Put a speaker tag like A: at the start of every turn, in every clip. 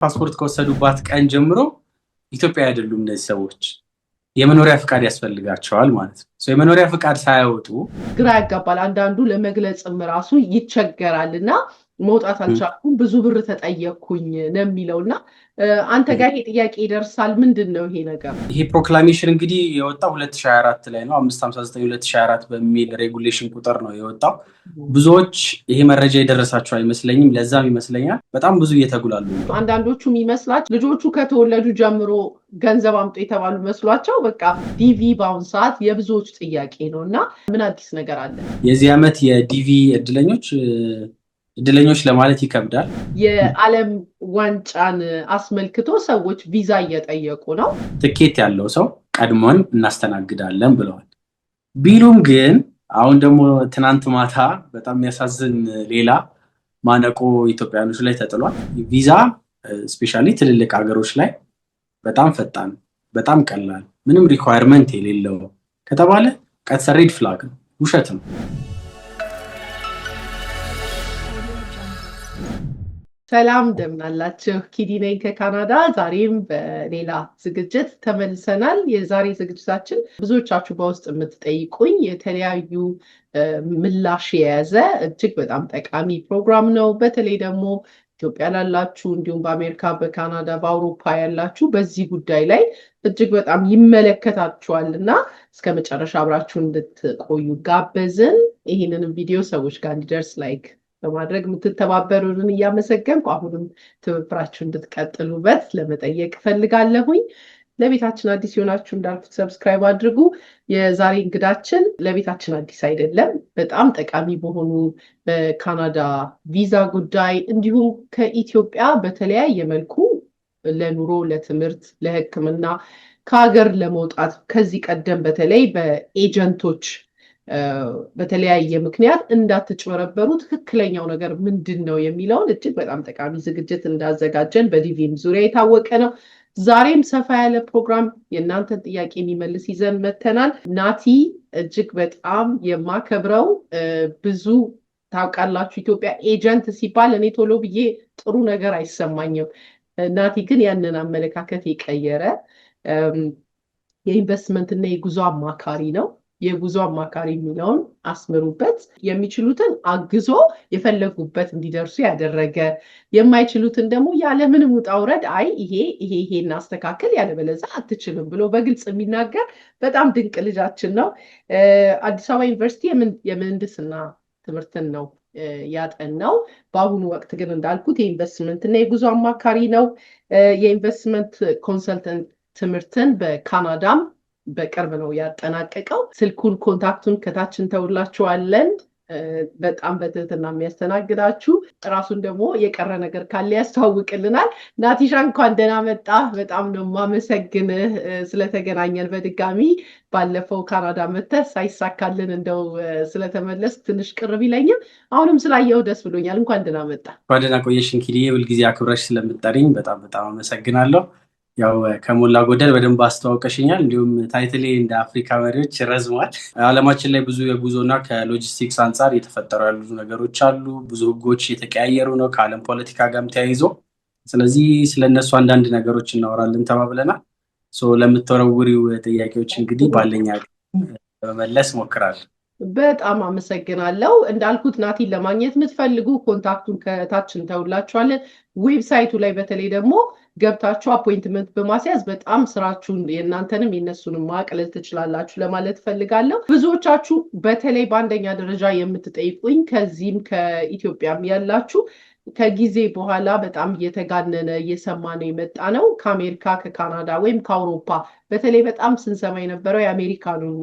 A: ፓስፖርት ከወሰዱባት ቀን ጀምሮ ኢትዮጵያ አይደሉም እነዚህ ሰዎች። የመኖሪያ ፍቃድ ያስፈልጋቸዋል ማለት ነው። የመኖሪያ ፍቃድ ሳያወጡ
B: ግራ ያጋባል። አንዳንዱ ለመግለጽም ራሱ ይቸገራል እና መውጣት አልቻልኩም ብዙ ብር ተጠየቅኩኝ ነው የሚለውና አንተ ጋር ይሄ ጥያቄ ይደርሳል። ምንድነው ይሄ ነገር?
A: ይሄ ፕሮክላሜሽን እንግዲህ የወጣው 2024 ላይ ነው። 559 2024 በሚል ሬጉሌሽን ቁጥር ነው የወጣው። ብዙዎች ይሄ መረጃ የደረሳቸው አይመስለኝም። ለዛም ይመስለኛል በጣም ብዙ እየተጉላሉ።
B: አንዳንዶቹ የሚመስላቸው ልጆቹ ከተወለዱ ጀምሮ ገንዘብ አምጡ የተባሉ መስሏቸው በቃ ዲቪ በአሁን ሰዓት የብዙዎች ጥያቄ ነው እና ምን አዲስ ነገር አለ?
A: የዚህ ዓመት የዲቪ እድለኞች ለማለት ይከብዳል።
B: የዓለም ዋንጫን አስመልክቶ ሰዎች ቪዛ እየጠየቁ ነው።
A: ትኬት ያለው ሰው ቀድሞን እናስተናግዳለን ብለዋል። ቢሉም ግን አሁን ደግሞ ትናንት ማታ በጣም የሚያሳዝን ሌላ ማነቆ ኢትዮጵያኖች ላይ ተጥሏል። ቪዛ ስፔሻሊ ትልልቅ ሀገሮች ላይ በጣም ፈጣን፣ በጣም ቀላል፣ ምንም ሪኳየርመንት የሌለው ከተባለ ቀጥታ ሬድ ፍላግ ነው፣ ውሸት ነው።
B: ሰላም እንደምን አላችሁ? ኪዲ ነኝ ከካናዳ። ዛሬም በሌላ ዝግጅት ተመልሰናል። የዛሬ ዝግጅታችን ብዙዎቻችሁ በውስጥ የምትጠይቁኝ የተለያዩ ምላሽ የያዘ እጅግ በጣም ጠቃሚ ፕሮግራም ነው። በተለይ ደግሞ ኢትዮጵያ ላላችሁ እንዲሁም በአሜሪካ፣ በካናዳ፣ በአውሮፓ ያላችሁ በዚህ ጉዳይ ላይ እጅግ በጣም ይመለከታችኋል እና እስከ መጨረሻ አብራችሁ እንድትቆዩ ጋበዝን። ይህንንም ቪዲዮ ሰዎች ጋር እንዲደርስ ላይክ በማድረግ የምትተባበሩንን እያመሰገንኩ አሁንም ትብብራችሁ እንድትቀጥሉበት ለመጠየቅ እፈልጋለሁኝ። ለቤታችን አዲስ የሆናችሁ እንዳልኩት ሰብስክራይብ አድርጉ። የዛሬ እንግዳችን ለቤታችን አዲስ አይደለም፣ በጣም ጠቃሚ በሆኑ በካናዳ ቪዛ ጉዳይ እንዲሁም ከኢትዮጵያ በተለያየ መልኩ ለኑሮ፣ ለትምህርት፣ ለሕክምና ከሀገር ለመውጣት ከዚህ ቀደም በተለይ በኤጀንቶች በተለያየ ምክንያት እንዳትጭበረበሩ ትክክለኛው ነገር ምንድን ነው የሚለውን እጅግ በጣም ጠቃሚ ዝግጅት እንዳዘጋጀን በዲቪም ዙሪያ የታወቀ ነው። ዛሬም ሰፋ ያለ ፕሮግራም የእናንተን ጥያቄ የሚመልስ ይዘን መተናል። ናቲ እጅግ በጣም የማከብረው ብዙ ታውቃላችሁ፣ ኢትዮጵያ ኤጀንት ሲባል እኔ ቶሎ ብዬ ጥሩ ነገር አይሰማኝም። ናቲ ግን ያንን አመለካከት የቀየረ የኢንቨስትመንት እና የጉዞ አማካሪ ነው። የጉዞ አማካሪ የሚለውን አስምሩበት። የሚችሉትን አግዞ የፈለጉበት እንዲደርሱ ያደረገ፣ የማይችሉትን ደግሞ ያለምንም ውጣ ውረድ አይ ይሄ እናስተካክል ያለበለዚያ አትችልም ብሎ በግልጽ የሚናገር በጣም ድንቅ ልጃችን ነው። አዲስ አበባ ዩኒቨርሲቲ የምህንድስና ትምህርትን ነው ያጠናው። በአሁኑ ወቅት ግን እንዳልኩት የኢንቨስትመንት እና የጉዞ አማካሪ ነው። የኢንቨስትመንት ኮንሰልተንት ትምህርትን በካናዳም በቅርብ ነው ያጠናቀቀው። ስልኩን ኮንታክቱን ከታች እንተውላችኋለን። በጣም በትህትና የሚያስተናግዳችሁ ራሱን ደግሞ የቀረ ነገር ካለ ያስተዋውቅልናል። ናቲሻ እንኳን ደህና መጣ። በጣም ነው የማመሰግንህ ስለተገናኘን በድጋሚ። ባለፈው ካናዳ መተህ ሳይሳካልን እንደው ስለተመለስ ትንሽ ቅር ቢለኝም አሁንም ስላየው ደስ ብሎኛል። እንኳን ደህና መጣ።
A: እንኳን ደህና ቆየሽ እንግዲህ ሁልጊዜ አክብረሽ ስለምጠሪኝ በጣም በጣም አመሰግናለሁ። ያው ከሞላ ጎደል በደንብ አስተዋውቀሽኛል። እንዲሁም ታይትሌ እንደ አፍሪካ መሪዎች ረዝሟል። ዓለማችን ላይ ብዙ የጉዞና ከሎጂስቲክስ አንጻር የተፈጠሩ ያሉ ነገሮች አሉ። ብዙ ሕጎች የተቀያየሩ ነው ከዓለም ፖለቲካ ጋርም ተያይዞ። ስለዚህ ስለነሱ አንዳንድ ነገሮች እናወራለን ተባብለናል። ለምትወረውሪው ጥያቄዎች እንግዲህ ባለኛ በመለስ ሞክራለሁ።
B: በጣም አመሰግናለሁ። እንዳልኩት ናቲን ለማግኘት የምትፈልጉ ኮንታክቱን ከታች እንተውላችኋለን። ዌብሳይቱ ላይ በተለይ ደግሞ ገብታችሁ አፖይንትመንት በማስያዝ በጣም ስራችሁን የእናንተንም የነሱንም ማቅለል ትችላላችሁ ለማለት ፈልጋለሁ። ብዙዎቻችሁ በተለይ በአንደኛ ደረጃ የምትጠይቁኝ ከዚህም ከኢትዮጵያም ያላችሁ ከጊዜ በኋላ በጣም እየተጋነነ እየሰማነው የመጣ ነው። ከአሜሪካ፣ ከካናዳ ወይም ከአውሮፓ በተለይ በጣም ስንሰማ የነበረው የአሜሪካኑን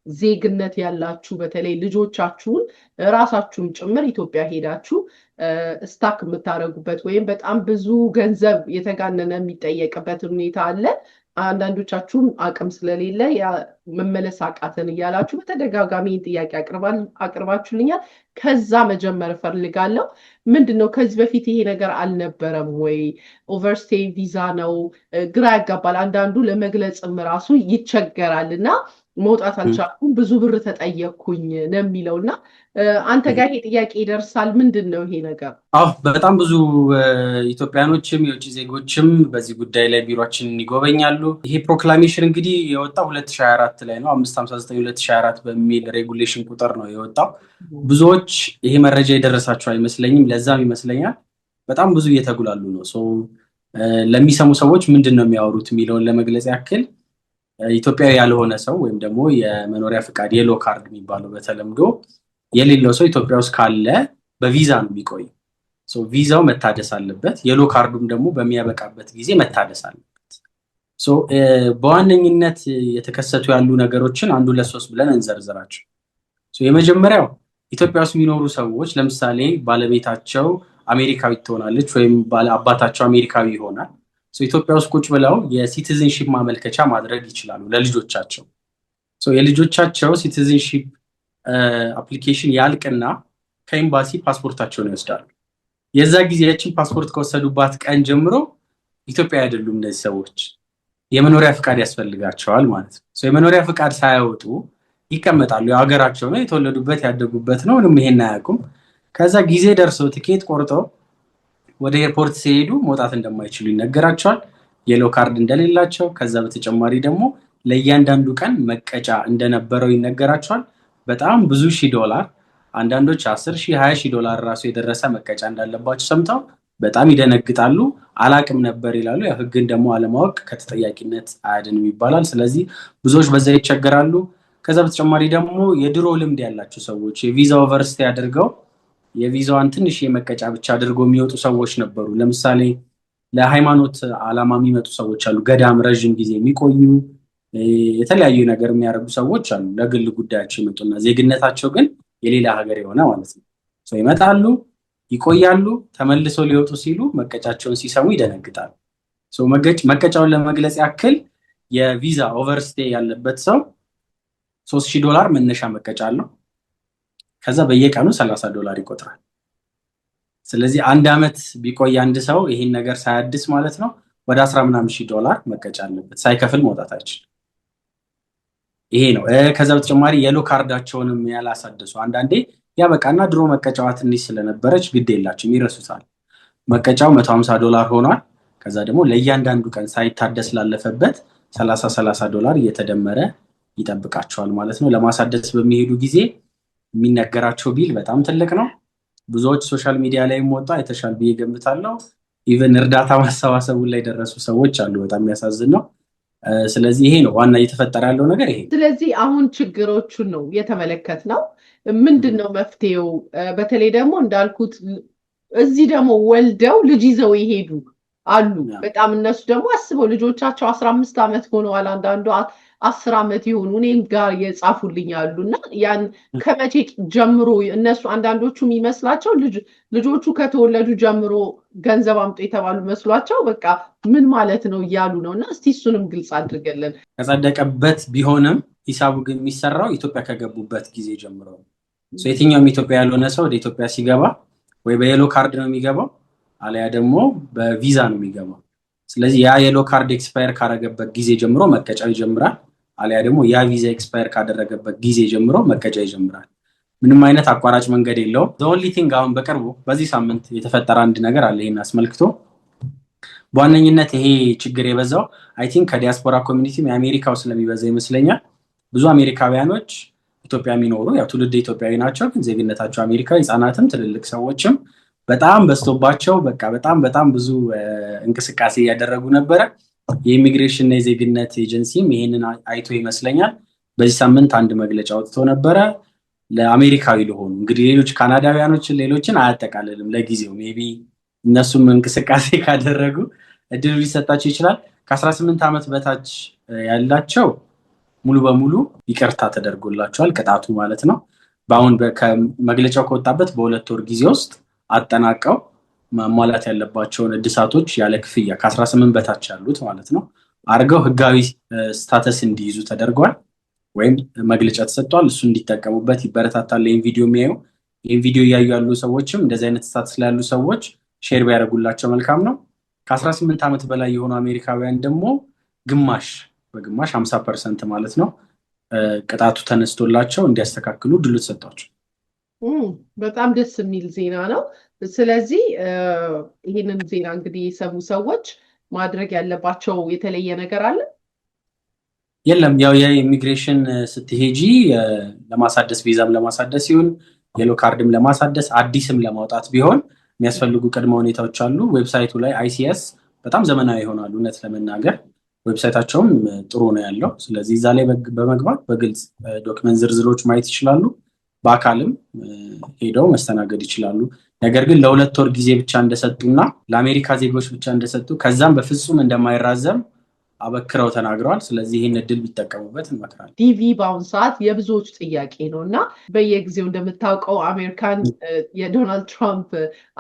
B: ዜግነት ያላችሁ በተለይ ልጆቻችሁን ራሳችሁን ጭምር ኢትዮጵያ ሄዳችሁ ስታክ የምታደርጉበት ወይም በጣም ብዙ ገንዘብ የተጋነነ የሚጠየቅበት ሁኔታ አለ። አንዳንዶቻችሁም አቅም ስለሌለ መመለስ አቃተን እያላችሁ በተደጋጋሚ ጥያቄ አቅርባችሁልኛል። ከዛ መጀመር እፈልጋለሁ። ምንድነው ከዚህ በፊት ይሄ ነገር አልነበረም ወይ? ኦቨርስቴይ ቪዛ ነው፣ ግራ ያጋባል። አንዳንዱ ለመግለጽም ራሱ ይቸገራል እና መውጣት አልቻልኩም፣ ብዙ ብር ተጠየቅኩኝ ነው የሚለው እና አንተ ጋር ይሄ ጥያቄ ይደርሳል። ምንድን ነው ይሄ ነገር?
A: አዎ በጣም ብዙ ኢትዮጵያኖችም የውጭ ዜጎችም በዚህ ጉዳይ ላይ ቢሮችንን ይጎበኛሉ። ይሄ ፕሮክላሜሽን እንግዲህ የወጣው 2024 ላይ ነው። 559/2024 በሚል ሬጉሌሽን ቁጥር ነው የወጣው። ብዙዎች ይሄ መረጃ የደረሳቸው አይመስለኝም። ለዛም ይመስለኛል በጣም ብዙ እየተጉላሉ ነው። ለሚሰሙ ሰዎች ምንድን ነው የሚያወሩት የሚለውን ለመግለጽ ያክል ኢትዮጵያዊ ያልሆነ ሰው ወይም ደግሞ የመኖሪያ ፍቃድ የሎ ካርድ የሚባለው በተለምዶ የሌለው ሰው ኢትዮጵያ ውስጥ ካለ በቪዛ ነው የሚቆየው። ቪዛው መታደስ አለበት። የሎ ካርዱም ደግሞ በሚያበቃበት ጊዜ መታደስ አለበት። በዋነኝነት የተከሰቱ ያሉ ነገሮችን አንዱ ለሶስት ብለን እንዘርዝራቸው። የመጀመሪያው ኢትዮጵያ ውስጥ የሚኖሩ ሰዎች ለምሳሌ ባለቤታቸው አሜሪካዊ ትሆናለች ወይም አባታቸው አሜሪካዊ ይሆናል። ኢትዮጵያ ውስጥ ቁጭ ብለው የሲቲዝንሺፕ ማመልከቻ ማድረግ ይችላሉ ለልጆቻቸው። የልጆቻቸው ሲቲዝንሺፕ አፕሊኬሽን ያልቅና ከኤምባሲ ፓስፖርታቸውን ይወስዳሉ። የዛ ጊዜያችን ፓስፖርት ከወሰዱባት ቀን ጀምሮ ኢትዮጵያ አይደሉም እነዚህ ሰዎች፣ የመኖሪያ ፍቃድ ያስፈልጋቸዋል ማለት ነው። የመኖሪያ ፍቃድ ሳያወጡ ይቀመጣሉ። የሀገራቸው ነው፣ የተወለዱበት ያደጉበት ነው፣ ምንም ይሄን አያውቁም። ከዛ ጊዜ ደርሰው ትኬት ቆርጠው ወደ ኤርፖርት ሲሄዱ መውጣት እንደማይችሉ ይነገራቸዋል፣ የሎ ካርድ እንደሌላቸው። ከዛ በተጨማሪ ደግሞ ለእያንዳንዱ ቀን መቀጫ እንደነበረው ይነገራቸዋል። በጣም ብዙ $1000፣ አንዳንዶች 10,000 $20,000 ራሱ የደረሰ መቀጫ እንዳለባቸው ሰምተው በጣም ይደነግጣሉ። አላቅም ነበር ይላሉ። ህግን ደግሞ አለማወቅ ከተጠያቂነት አያድንም ይባላል። ስለዚህ ብዙዎች በዛ ይቸገራሉ። ከዛ በተጨማሪ ደግሞ የድሮ ልምድ ያላቸው ሰዎች የቪዛ ኦቨርስቴ አድርገው የቪዛዋን ትንሽ የመቀጫ ብቻ አድርገው የሚወጡ ሰዎች ነበሩ። ለምሳሌ ለሃይማኖት ዓላማ የሚመጡ ሰዎች አሉ። ገዳም ረዥም ጊዜ የሚቆዩ የተለያዩ ነገር የሚያደርጉ ሰዎች አሉ። ለግል ጉዳያቸው ይመጡና ዜግነታቸው ግን የሌላ ሀገር የሆነ ማለት ነው። ይመጣሉ፣ ይቆያሉ፣ ተመልሰው ሊወጡ ሲሉ መቀጫቸውን ሲሰሙ ይደነግጣሉ። መቀጫውን ለመግለጽ ያክል የቪዛ ኦቨርስቴ ያለበት ሰው $3,000 መነሻ መቀጫ አለው። ከዛ በየቀኑ $30 ይቆጥራል። ስለዚህ 1 ዓመት ቢቆይ አንድ ሰው ይሄን ነገር ሳያድስ ማለት ነው ወደ 10 ምናምን ሺህ ዶላር መቀጫ አለበት፣ ሳይከፍል መውጣት አይችልም። ይሄ ነው። ከዛ በተጨማሪ የሎ ካርዳቸውንም ያላሳደሱ አንዳንዴ ያበቃና ድሮ መቀጫዋ ትንሽ ስለነበረች ግድ የላቸውም ይረሱታል። መቀጫው $150 ሆኗል። ከዛ ደግሞ ለእያንዳንዱ ቀን ሳይታደስ ላለፈበት $30 እየተደመረ ይጠብቃቸዋል ማለት ነው። ለማሳደስ በሚሄዱ ጊዜ የሚነገራቸው ቢል በጣም ትልቅ ነው። ብዙዎች ሶሻል ሚዲያ ላይ ወጣ የተሻል ብዬ ገምታለሁ። ኢቨን እርዳታ ማሰባሰቡ ላይ ደረሱ ሰዎች አሉ። በጣም የሚያሳዝን ነው። ስለዚህ ይሄ ነው ዋና እየተፈጠረ ያለው ነገር ይሄ።
B: ስለዚህ አሁን ችግሮቹን ነው የተመለከትነው። ምንድን ነው መፍትሄው? በተለይ ደግሞ እንዳልኩት እዚህ ደግሞ ወልደው ልጅ ይዘው ይሄዱ አሉ። በጣም እነሱ ደግሞ አስበው ልጆቻቸው 15 ዓመት ሆነዋል፣ አንዳንዱ 10 ዓመት ይሆኑ እኔም ጋር የጻፉልኝ አሉ። እና ያን ከመቼ ጀምሮ እነሱ አንዳንዶቹ የሚመስላቸው ልጆቹ ከተወለዱ ጀምሮ ገንዘብ አምጡ የተባሉ መስሏቸው በቃ ምን ማለት ነው እያሉ ነው። እና እስቲ እሱንም ግልጽ አድርገልን።
A: ከጸደቀበት ቢሆንም ሂሳቡ ግን የሚሰራው ኢትዮጵያ ከገቡበት ጊዜ ጀምሮ ነው። የትኛውም ኢትዮጵያ ያልሆነ ሰው ወደ ኢትዮጵያ ሲገባ ወይ በየሎ ካርድ ነው የሚገባው አለያ ደግሞ በቪዛ ነው የሚገባው። ስለዚህ ያ የሎ ካርድ ኤክስፓየር ካደረገበት ጊዜ ጀምሮ መቀጫው ይጀምራል፣ አለያ ደግሞ ያ ቪዛ ኤክስፓየር ካደረገበት ጊዜ ጀምሮ መቀጫ ይጀምራል። ምንም አይነት አቋራጭ መንገድ የለውም። ዘ ኦንሊ ቲንግ አሁን በቅርቡ በዚህ ሳምንት የተፈጠረ አንድ ነገር አለ። ይሄን አስመልክቶ በዋነኝነት ይሄ ችግር የበዛው አይ ቲንክ ከዲያስፖራ ኮሚኒቲም የአሜሪካው ስለሚበዛ ይመስለኛል። ብዙ አሜሪካውያኖች ኢትዮጵያ የሚኖሩ ያው ትውልድ ኢትዮጵያዊ ናቸው፣ ግን ዜግነታቸው አሜሪካዊ፣ ህጻናትም ትልልቅ ሰዎችም በጣም በዝቶባቸው በቃ በጣም ብዙ እንቅስቃሴ እያደረጉ ነበረ። የኢሚግሬሽን እና የዜግነት ኤጀንሲም ይሄንን አይቶ ይመስለኛል በዚህ ሳምንት አንድ መግለጫ ወጥቶ ነበረ። ለአሜሪካዊ ለሆኑ እንግዲህ ሌሎች ካናዳውያኖችን ሌሎችን አያጠቃልልም ለጊዜው። ሜቢ እነሱም እንቅስቃሴ ካደረጉ እድሉ ሊሰጣቸው ይችላል። ከ18 ዓመት በታች ያላቸው ሙሉ በሙሉ ይቅርታ ተደርጎላቸዋል፣ ቅጣቱ ማለት ነው። በአሁን መግለጫው ከወጣበት በ2 ወር ጊዜ ውስጥ አጠናቀው ማሟላት ያለባቸውን እድሳቶች ያለ ክፍያ ከ18 በታች ያሉት ማለት ነው አድርገው ህጋዊ ስታተስ እንዲይዙ ተደርጓል፣ ወይም መግለጫ ተሰጥቷል። እሱ እንዲጠቀሙበት ይበረታታል። ይህን ቪዲዮ የሚያዩ ይህን ቪዲዮ እያዩ ያሉ ሰዎችም እንደዚህ አይነት ስታተስ ላይ ያሉ ሰዎች ሼር ቢያደርጉላቸው መልካም ነው። ከ18 ዓመት በላይ የሆኑ አሜሪካውያን ደግሞ በግማሽ 50% ማለት ነው ቅጣቱ ተነስቶላቸው እንዲያስተካክሉ ድሉ ተሰጥቷቸው።
B: በጣም ደስ የሚል ዜና ነው። ስለዚህ ይህንን ዜና እንግዲህ የሰሙ ሰዎች ማድረግ ያለባቸው የተለየ ነገር አለ?
A: የለም። ያው የኢሚግሬሽን ስትሄጂ ለማሳደስ ቪዛም ለማሳደስ ይሁን የሎ ካርድም ለማሳደስ አዲስም ለማውጣት ቢሆን የሚያስፈልጉ ቅድመ ሁኔታዎች አሉ። ዌብሳይቱ ላይ ICS በጣም ዘመናዊ ይሆናሉ። እውነት ለመናገር ዌብሳይታቸውም ጥሩ ነው ያለው። ስለዚህ እዛ ላይ በመግባት በግልጽ ዶክመንት ዝርዝሮች ማየት ይችላሉ። በአካልም ሄደው መስተናገድ ይችላሉ። ነገር ግን ለ2 ወር ጊዜ ብቻ እንደሰጡና ለአሜሪካ ዜጎች ብቻ እንደሰጡ ከዛም በፍጹም እንደማይራዘም አበክረው ተናግረዋል። ስለዚህ ይህን እድል ቢጠቀሙበት እንመክራለን።
B: ዲቪ በአሁኑ ሰዓት የብዙዎች ጥያቄ ነው እና በየጊዜው እንደምታውቀው አሜሪካን የዶናልድ ትራምፕ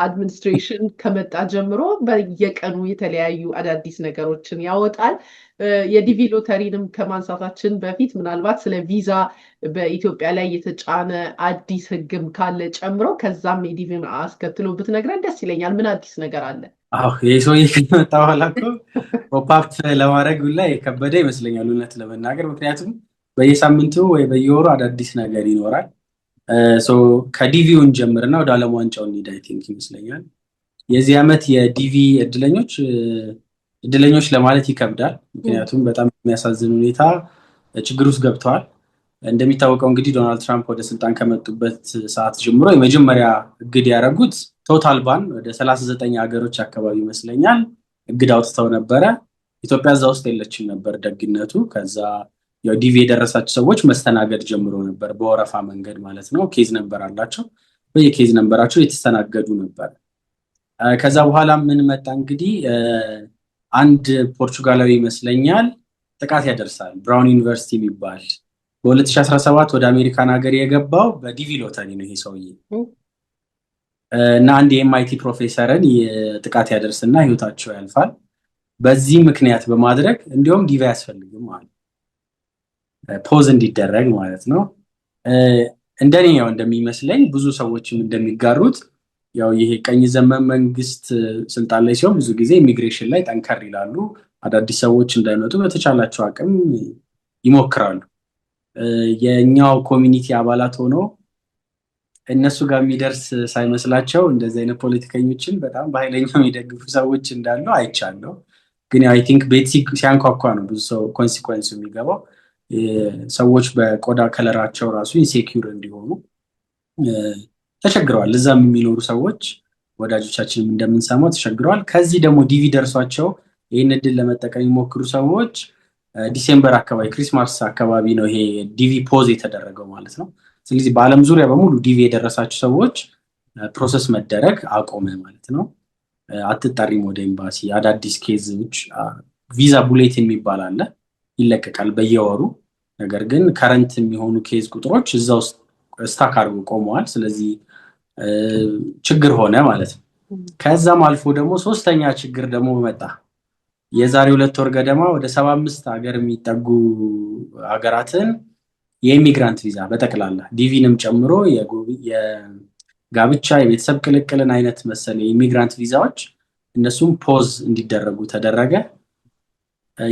B: አድሚኒስትሬሽን ከመጣ ጀምሮ በየቀኑ የተለያዩ አዳዲስ ነገሮችን ያወጣል። የዲቪ ሎተሪንም ከማንሳታችን በፊት ምናልባት ስለ ቪዛ በኢትዮጵያ ላይ የተጫነ አዲስ ሕግም ካለ ጨምሮ ከዛም የዲቪን አስከትሎ ብትነግረን ደስ ይለኛል። ምን አዲስ ነገር አለ?
A: ይህ ሰውዬ ከመጣ በኋላ እኮ ፖፕአፕ ለማድረግ ላይ የከበደ ይመስለኛል እውነት ለመናገር። ምክንያቱም በየሳምንቱ ወይ በየወሩ አዳዲስ ነገር ይኖራል። ከዲቪውን ጀምርና ወደ ዓለም ዋንጫው እንሂድ አይ ቲንክ ይመስለኛል። የዚህ ዓመት የዲቪ እድለኞች ለማለት ይከብዳል። ምክንያቱም በጣም የሚያሳዝን ሁኔታ ችግር ውስጥ ገብተዋል። እንደሚታወቀው እንግዲህ ዶናልድ ትራምፕ ወደ ስልጣን ከመጡበት ሰዓት ጀምሮ የመጀመሪያ እግድ ያደረጉት ቶታል ባን ወደ 39 ሀገሮች አካባቢ ይመስለኛል እግድ አውጥተው ነበረ። ኢትዮጵያ እዛ ውስጥ የለችም ነበር ደግነቱ። ከዛ ያው ዲቪ የደረሳቸው ሰዎች መስተናገድ ጀምሮ ነበር፣ በወረፋ መንገድ ማለት ነው። ኬዝ ነበር አላቸው፣ በየኬዝ ነንበራቸው የተስተናገዱ ነበር። ከዛ በኋላ ምን መጣ እንግዲህ አንድ ፖርቹጋላዊ ይመስለኛል ጥቃት ያደርሳል። ብራውን ዩኒቨርሲቲ የሚባል በ2017 ወደ አሜሪካን ሀገር የገባው በዲቪ ሎተሪ ነው ይሄ ሰውዬ እና አንድ የኤምአይቲ ፕሮፌሰርን ጥቃት ያደርስና ህይወታቸው ያልፋል። በዚህ ምክንያት በማድረግ እንዲሁም ዲቪ አያስፈልግም ማለት ፖዝ እንዲደረግ ማለት ነው። እንደኔ ያው እንደሚመስለኝ ብዙ ሰዎችም እንደሚጋሩት ያው ይሄ ቀኝ ዘመን መንግስት ስልጣን ላይ ሲሆን ብዙ ጊዜ ኢሚግሬሽን ላይ ጠንከር ይላሉ። አዳዲስ ሰዎች እንዳይመጡ በተቻላቸው አቅም ይሞክራሉ። የኛው ኮሚኒቲ አባላት ሆኖ እነሱ ጋር የሚደርስ ሳይመስላቸው እንደዚህ አይነት ፖለቲከኞችን በጣም በኃይለኛው የሚደግፉ ሰዎች እንዳሉ አይቻለሁ። ግን አይ ቲንክ ቤት ሲያንኳኳ ነው ብዙ ሰው ኮንሲኩዌንሱ የሚገባው። ሰዎች በቆዳ ከለራቸው ራሱ ኢንሴኪዩር እንዲሆኑ ተቸግረዋል። እዛም የሚኖሩ ሰዎች ወዳጆቻችንም እንደምንሰማው ተቸግረዋል። ከዚህ ደግሞ ዲቪ ደርሷቸው ይህን እድል ለመጠቀም የሚሞክሩ ሰዎች ዲሴምበር አካባቢ ክሪስማስ አካባቢ ነው ይሄ ዲቪ ፖዝ የተደረገው ማለት ነው። ስለዚህ በዓለም ዙሪያ በሙሉ ዲቪ የደረሳቸው ሰዎች ፕሮሰስ መደረግ አቆመ ማለት ነው። አትጠሪም ወደ ኤምባሲ። አዳዲስ ኬዞች ቪዛ ቡሌት የሚባል አለ፣ ይለቀቃል በየወሩ። ነገር ግን ከረንት የሚሆኑ ኬዝ ቁጥሮች እዛ ውስጥ ስታክ አድርጎ ቆመዋል። ስለዚህ ችግር ሆነ ማለት ነው። ከዛም አልፎ ደግሞ ሶስተኛ ችግር ደግሞ መጣ። የዛሬ 2 ወር ገደማ ወደ 75 ሀገር የሚጠጉ ሀገራትን የኢሚግራንት ቪዛ በጠቅላላ ዲቪንም ጨምሮ የጋብቻ የቤተሰብ ቅልቅልን አይነት መሰለ የኢሚግራንት ቪዛዎች እነሱም ፖዝ እንዲደረጉ ተደረገ።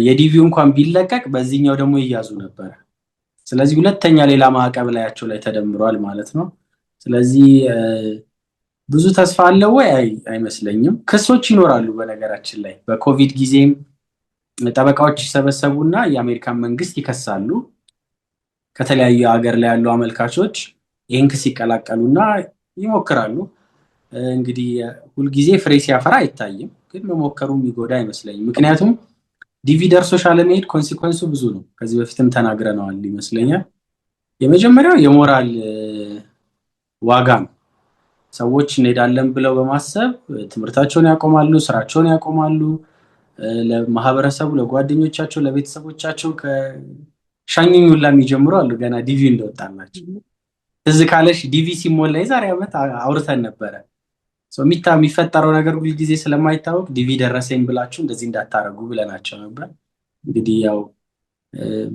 A: የዲቪው እንኳን ቢለቀቅ በዚህኛው ደግሞ ይያዙ ነበር። ስለዚህ ሁለተኛ ሌላ ማዕቀብ ላያቸው ላይ ተደምሯል ማለት ነው። ስለዚህ ብዙ ተስፋ አለ ወይ? አይመስለኝም። ክሶች ይኖራሉ። በነገራችን ላይ በኮቪድ ጊዜም ጠበቃዎች ይሰበሰቡና የአሜሪካን መንግስት ይከሳሉ። ከተለያዩ ሀገር ላይ ያሉ አመልካቾች ይህን ክስ ይቀላቀሉና ይሞክራሉ። እንግዲህ ሁልጊዜ ፍሬ ሲያፈራ አይታይም፣ ግን መሞከሩ የሚጎዳ አይመስለኝም። ምክንያቱም ዲቪ ደርሶሽ አለመሄድ ኮንሲኮንሱ ብዙ ነው። ከዚህ በፊትም ተናግረነዋል ይመስለኛል። የመጀመሪያው የሞራል ዋጋ ነው። ሰዎች እንሄዳለን ብለው በማሰብ ትምህርታቸውን ያቆማሉ፣ ስራቸውን ያቆማሉ። ለማህበረሰቡ፣ ለጓደኞቻቸው፣ ለቤተሰቦቻቸው ከሻኝኝ ሁላ የሚጀምሩ አሉ ገና ዲቪ እንደወጣላቸው። ትዝ ካለሽ ዲቪ ሲሞላ የዛሬ ዓመት አውርተን ነበረ። የሚፈጠረው ነገር ሁልጊዜ ስለማይታወቅ ዲቪ ደረሰኝ ብላችሁ እንደዚህ እንዳታረጉ ብለናቸው ነበር። እንግዲህ ያው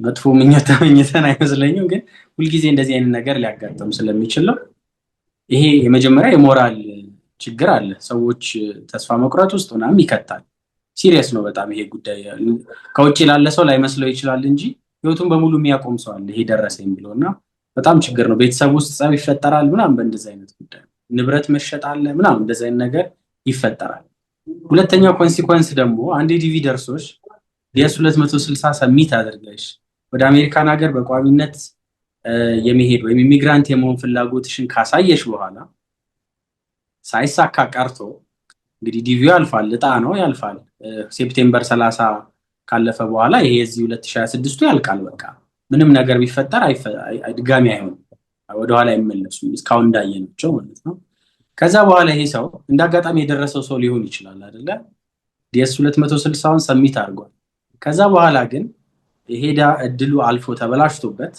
A: መጥፎ ምኞት ተመኝተን አይመስለኝም፣ ግን ሁልጊዜ እንደዚህ አይነት ነገር ሊያጋጥም ስለሚችል ነው። ይሄ የመጀመሪያ የሞራል ችግር አለ። ሰዎች ተስፋ መቁረጥ ውስጥ ምናምን ይከታል። ሲሪየስ ነው በጣም ይሄ ጉዳይ። ከውጭ ላለ ሰው ላይመስለው ይችላል እንጂ ህይወቱን በሙሉ የሚያቆም ሰው አለ ይሄ ደረሰኝ ብሎና በጣም ችግር ነው። ቤተሰብ ውስጥ ጸብ ይፈጠራል ምናምን በእንደዚህ አይነት ጉዳይ ንብረት መሸጥ አለ ምናምን እንደዚህ አይነት ነገር ይፈጠራል። ሁለተኛው ኮንሲኩዌንስ ደግሞ አንድ ዲቪ ደርሶሽ ዲኤስ-260 ሰሚት አድርገሽ ወደ አሜሪካን ሀገር በቋሚነት የመሄድ ወይም ኢሚግራንት የመሆን ፍላጎትሽን ካሳየሽ በኋላ ሳይሳካ ቀርቶ እንግዲህ ዲቪው ያልፋል፣ እጣ ነው ያልፋል። ሴፕቴምበር 30 ካለፈ በኋላ ይሄ የዚህ 2026ቱ ያልቃል። በቃ ምንም ነገር ቢፈጠር ድጋሚ አይሆንም፣ ወደኋላ አይመለሱም እስካሁን እንዳየናቸው ማለት ነው። ከዛ በኋላ ይሄ ሰው እንዳጋጣሚ የደረሰው ሰው ሊሆን ይችላል አይደለ? ዲኤስ-260ውን ሰሚት አድርጓል። ከዛ በኋላ ግን የሄዳ እድሉ አልፎ ተበላሽቶበት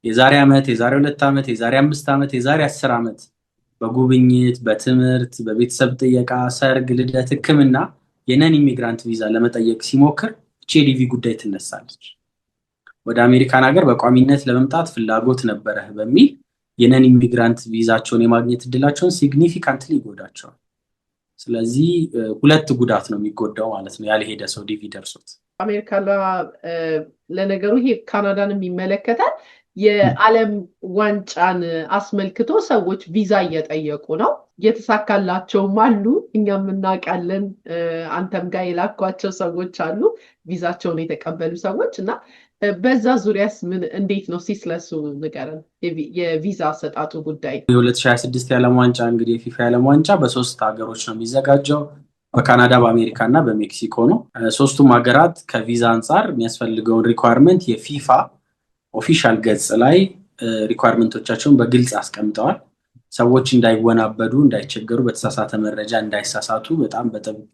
A: የዛሬ ዓመት፣ የዛሬ 2 ዓመት፣ የዛሬ 5 ዓመት፣ የዛሬ 10 ዓመት በጉብኝት፣ በትምህርት፣ በቤተሰብ ጥየቃ፣ ሰርግ፣ ልደት፣ ሕክምና የነን ኢሚግራንት ቪዛ ለመጠየቅ ሲሞክር እቺ የዲቪ ጉዳይ ትነሳለች። ወደ አሜሪካን ሀገር በቋሚነት ለመምጣት ፍላጎት ነበረህ በሚል የነን ኢሚግራንት ቪዛቸውን የማግኘት እድላቸውን ሲግኒፊካንትሊ ይጎዳቸዋል። ስለዚህ ሁለት ጉዳት ነው የሚጎዳው ማለት ነው ያልሄደ ሰው ዲቪ ደርሶት።
B: አሜሪካ ለነገሩ ይሄ ካናዳንም ይመለከታል። የዓለም ዋንጫን አስመልክቶ ሰዎች ቪዛ እየጠየቁ ነው። እየተሳካላቸውም አሉ፣ እኛም እናውቃለን። አንተም ጋር የላኳቸው ሰዎች አሉ ቪዛቸውን የተቀበሉ ሰዎች እና በዛ ዙሪያስ እንዴት ነው ሲስለሱ ንገረን፣ የቪዛ አሰጣጡ ጉዳይ።
A: የ2026 የዓለም ዋንጫ እንግዲህ የፊፋ የዓለም ዋንጫ በ3 ሀገሮች ነው የሚዘጋጀው፣ በካናዳ፣ በአሜሪካ እና በሜክሲኮ ነው። ሶስቱም ሀገራት ከቪዛ አንጻር የሚያስፈልገውን ሪኳርመንት የፊፋ ኦፊሻል ገጽ ላይ ሪኳርመንቶቻቸውን በግልጽ አስቀምጠዋል። ሰዎች እንዳይወናበዱ፣ እንዳይቸገሩ፣ በተሳሳተ መረጃ እንዳይሳሳቱ በጣም በጥብቅ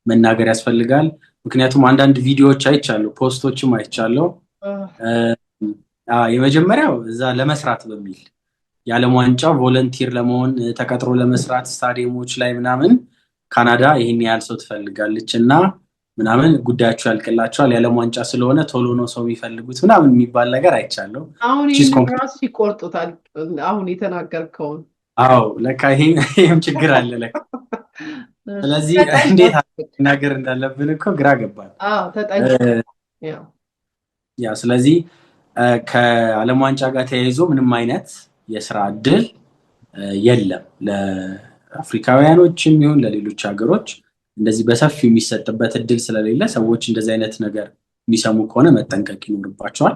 A: መናገር ያስፈልጋል። ምክንያቱም አንዳንድ ቪዲዮዎች አይቻለሁ፣ ፖስቶችም አይቻለሁ። የመጀመሪያው እዛ ለመስራት በሚል የዓለም ዋንጫው ቮለንቲር ለመሆን ተቀጥሮ ለመስራት ስታዲየሞች ላይ ምናምን ካናዳ ይህን ያህል ሰው ትፈልጋለች እና ምናምን ጉዳያቸው ያልቅላቸዋል፣ የዓለም ዋንጫ ስለሆነ ቶሎ ነው ሰው የሚፈልጉት ምናምን የሚባል ነገር አይቻለሁ።
B: አሁን ራሱ ይቆርጡታል። አሁን የተናገርከውን
A: ለካ ይህም ችግር አለ ለካ። ስለዚህ እንዴት ነገር እንዳለብን እኮ ግራ ገባል። ስለዚህ ከዓለም ዋንጫ ጋር ተያይዞ ምንም አይነት የስራ እድል የለም ለአፍሪካውያኖችም ይሁን ለሌሎች ሀገሮች እንደዚህ በሰፊው የሚሰጥበት እድል ስለሌለ ሰዎች እንደዚህ አይነት ነገር የሚሰሙ ከሆነ መጠንቀቅ ይኖርባቸዋል።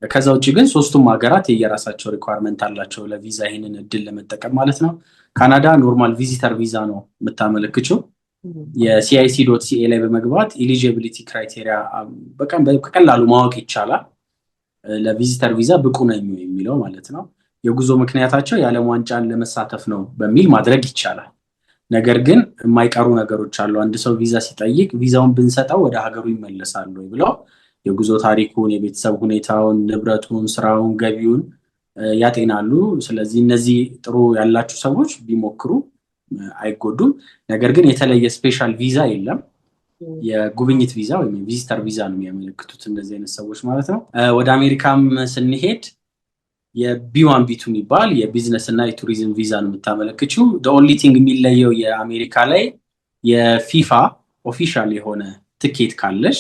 A: ከዛ ውጭ ግን ሶስቱም ሀገራት የየራሳቸው ሪኳርመንት አላቸው ለቪዛ ይህንን እድል ለመጠቀም ማለት ነው። ካናዳ ኖርማል ቪዚተር ቪዛ ነው የምታመለክችው። የCIC.ca ላይ በመግባት ኤሊጂቢሊቲ ክራይቴሪያ በቀላሉ ማወቅ ይቻላል። ለቪዚተር ቪዛ ብቁ ነኝ የሚለው ማለት ነው። የጉዞ ምክንያታቸው የዓለም ዋንጫን ለመሳተፍ ነው በሚል ማድረግ ይቻላል። ነገር ግን የማይቀሩ ነገሮች አሉ። አንድ ሰው ቪዛ ሲጠይቅ ቪዛውን ብንሰጠው ወደ ሀገሩ ይመለሳሉ ብለው የጉዞ ታሪኩን፣ የቤተሰብ ሁኔታውን፣ ንብረቱን፣ ስራውን፣ ገቢውን ያጤናሉ። ስለዚህ እነዚህ ጥሩ ያላችሁ ሰዎች ቢሞክሩ አይጎዱም። ነገር ግን የተለየ ስፔሻል ቪዛ የለም። የጉብኝት ቪዛ ወይም የቪዚተር ቪዛ ነው የሚያመለክቱት እነዚህ አይነት ሰዎች ማለት ነው። ወደ አሜሪካም ስንሄድ የቢ1 ቢ2 የሚባል የቢዝነስ እና የቱሪዝም ቪዛ ነው የምታመለክችው። ኦንሊ ቲንግ የሚለየው የአሜሪካ ላይ የፊፋ ኦፊሻል የሆነ ትኬት ካለሽ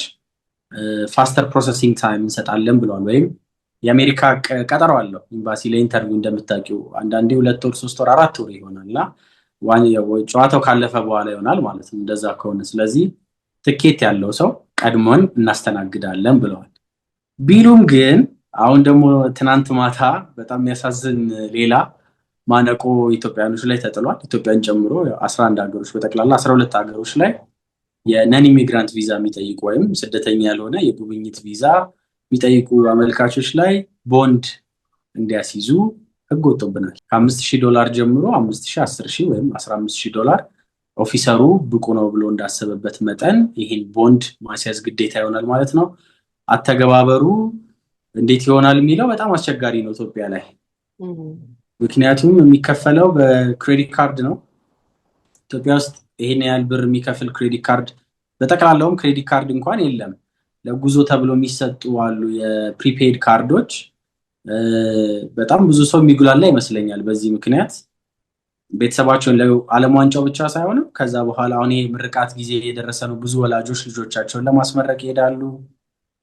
A: ፋስተር ፕሮሰሲንግ ታይም እንሰጣለን ብለዋል። ወይም የአሜሪካ ቀጠሮ አለው ኤምባሲ ለኢንተርቪው እንደምታውቂው አንዳንዴ 2 ወር 3 ወር 4 ወር ይሆናል እና ጨዋታው ካለፈ በኋላ ይሆናል ማለት ነው እንደዛ ከሆነ። ስለዚህ ትኬት ያለው ሰው ቀድሞን እናስተናግዳለን ብለዋል። ቢሉም ግን አሁን ደግሞ ትናንት ማታ በጣም የሚያሳዝን ሌላ ማነቆ ኢትዮጵያኖች ላይ ተጥሏል። ኢትዮጵያን ጨምሮ 11 ሀገሮች በጠቅላላ 12 ሀገሮች ላይ የነን ኢሚግራንት ቪዛ የሚጠይቁ ወይም ስደተኛ ያልሆነ የጉብኝት ቪዛ የሚጠይቁ አመልካቾች ላይ ቦንድ እንዲያስይዙ ህግ ወጥቶብናል። $5,000 ጀምሮ 5,000፣ 10,000 ወይም $15,000 ኦፊሰሩ ብቁ ነው ብሎ እንዳሰበበት መጠን ይህን ቦንድ ማስያዝ ግዴታ ይሆናል ማለት ነው። አተገባበሩ እንዴት ይሆናል የሚለው በጣም አስቸጋሪ ነው ኢትዮጵያ ላይ። ምክንያቱም የሚከፈለው በክሬዲት ካርድ ነው። ኢትዮጵያ ውስጥ ይሄን ያህል ብር የሚከፍል ክሬዲት ካርድ በጠቅላላውም ክሬዲት ካርድ እንኳን የለም። ለጉዞ ተብሎ የሚሰጡ አሉ የፕሪፔድ ካርዶች። በጣም ብዙ ሰው የሚጉላላ ይመስለኛል በዚህ ምክንያት። ቤተሰባቸውን ለዓለም ዋንጫው ብቻ ሳይሆን ከዛ በኋላ አሁን ይሄ ምርቃት ጊዜ የደረሰ ነው። ብዙ ወላጆች ልጆቻቸውን ለማስመረቅ ይሄዳሉ።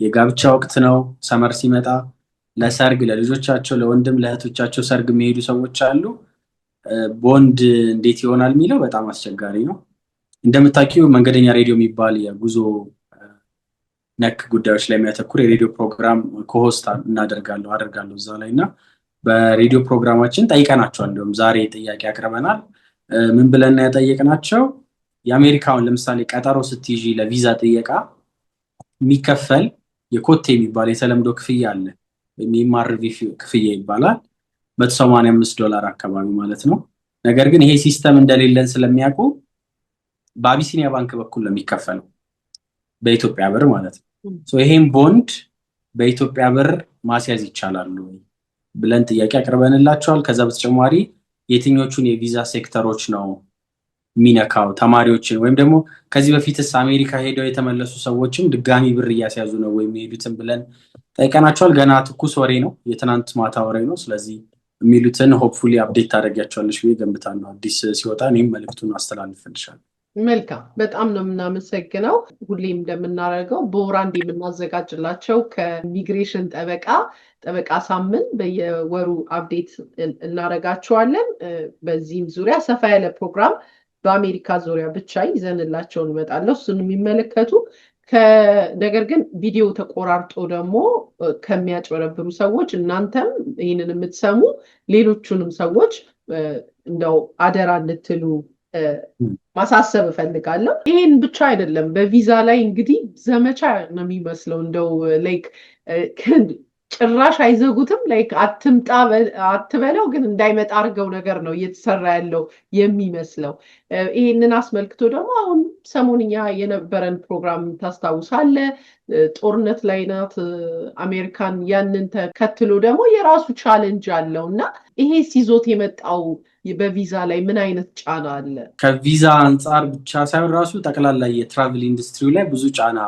A: የጋብቻ ወቅት ነው። ሰመር ሲመጣ ለሰርግ፣ ለልጆቻቸው፣ ለወንድም ለእህቶቻቸው ሰርግ የሚሄዱ ሰዎች አሉ። ቦንድ እንዴት ይሆናል የሚለው በጣም አስቸጋሪ ነው። እንደምታውቂው መንገደኛ ሬዲዮ የሚባል የጉዞ ነክ ጉዳዮች ላይ የሚያተኩር የሬዲዮ ፕሮግራም ኮሆስት አደርጋለሁ እዛ ላይ እና በሬዲዮ ፕሮግራማችን ጠይቀናቸዋል። እንዲሁም ዛሬ ጥያቄ አቅርበናል። ምን ብለን ያጠየቅናቸው? የአሜሪካውን ለምሳሌ ቀጠሮ ስትይዢ ለቪዛ ጥየቃ የሚከፈል የኮቴ የሚባል የተለምዶ ክፍያ አለ፣ የማርቪ ክፍያ ይባላል። $185 አካባቢ ማለት ነው። ነገር ግን ይሄ ሲስተም እንደሌለን ስለሚያውቁ በአቢሲኒያ ባንክ በኩል ነው የሚከፈለው፣ በኢትዮጵያ ብር ማለት ነው። ይሄን ቦንድ በኢትዮጵያ ብር ማስያዝ ይቻላሉ ብለን ጥያቄ አቅርበንላቸዋል። ከዛ በተጨማሪ የትኞቹን የቪዛ ሴክተሮች ነው የሚነካው? ተማሪዎችን ወይም ደግሞ ከዚህ በፊትስ አሜሪካ ሄደው የተመለሱ ሰዎችም ድጋሚ ብር እያስያዙ ነው ወይም የሚሄዱትን ብለን ጠይቀናቸዋል። ገና ትኩስ ወሬ ነው፣ የትናንት ማታ ወሬ ነው። ስለዚህ የሚሉትን ሆፕፉሊ አፕዴት ታደርጊያቸዋለሽ ብዬ ገምታለሁ። አዲስ ሲወጣ እኔም መልዕክቱን አስተላልፍልሻለሁ።
B: መልካም፣ በጣም ነው የምናመሰግነው። ሁሌም እንደምናደርገው በወር አንድ የምናዘጋጅላቸው ከኢሚግሬሽን ጠበቃ ሳምንት በየወሩ አፕዴት እናደርጋቸዋለን። በዚህም ዙሪያ ሰፋ ያለ ፕሮግራም በአሜሪካ ዙሪያ ብቻ ይዘንላቸው እንመጣለሁ፣ እሱን የሚመለከቱ ነገር ግን ቪዲዮ ተቆራርጦ ደግሞ ከሚያጭበረብሩ ሰዎች እናንተም ይህንን የምትሰሙ ሌሎቹንም ሰዎች እንደው አደራ እንድትሉ ማሳሰብ እፈልጋለሁ። ይሄን ብቻ አይደለም፣ በቪዛ ላይ እንግዲህ ዘመቻ ነው የሚመስለው። እንደው ላይክ ጭራሽ አይዘጉትም፣ ላይክ አትምጣ አትበለው፣ ግን እንዳይመጣ አድርገው ነገር ነው እየተሰራ ያለው የሚመስለው። ይህንን አስመልክቶ ደግሞ አሁን ሰሞንኛ የነበረን ፕሮግራም ታስታውሳለ፣ ጦርነት ላይ ናት አሜሪካን። ያንን ተከትሎ ደግሞ የራሱ ቻሌንጅ አለው እና ይሄ ሲዞት የመጣው በቪዛ ላይ ምን አይነት ጫና አለ?
A: ከቪዛ አንጻር ብቻ ሳይሆን ራሱ ጠቅላላ የትራቭል ኢንዱስትሪው ላይ ብዙ ጫና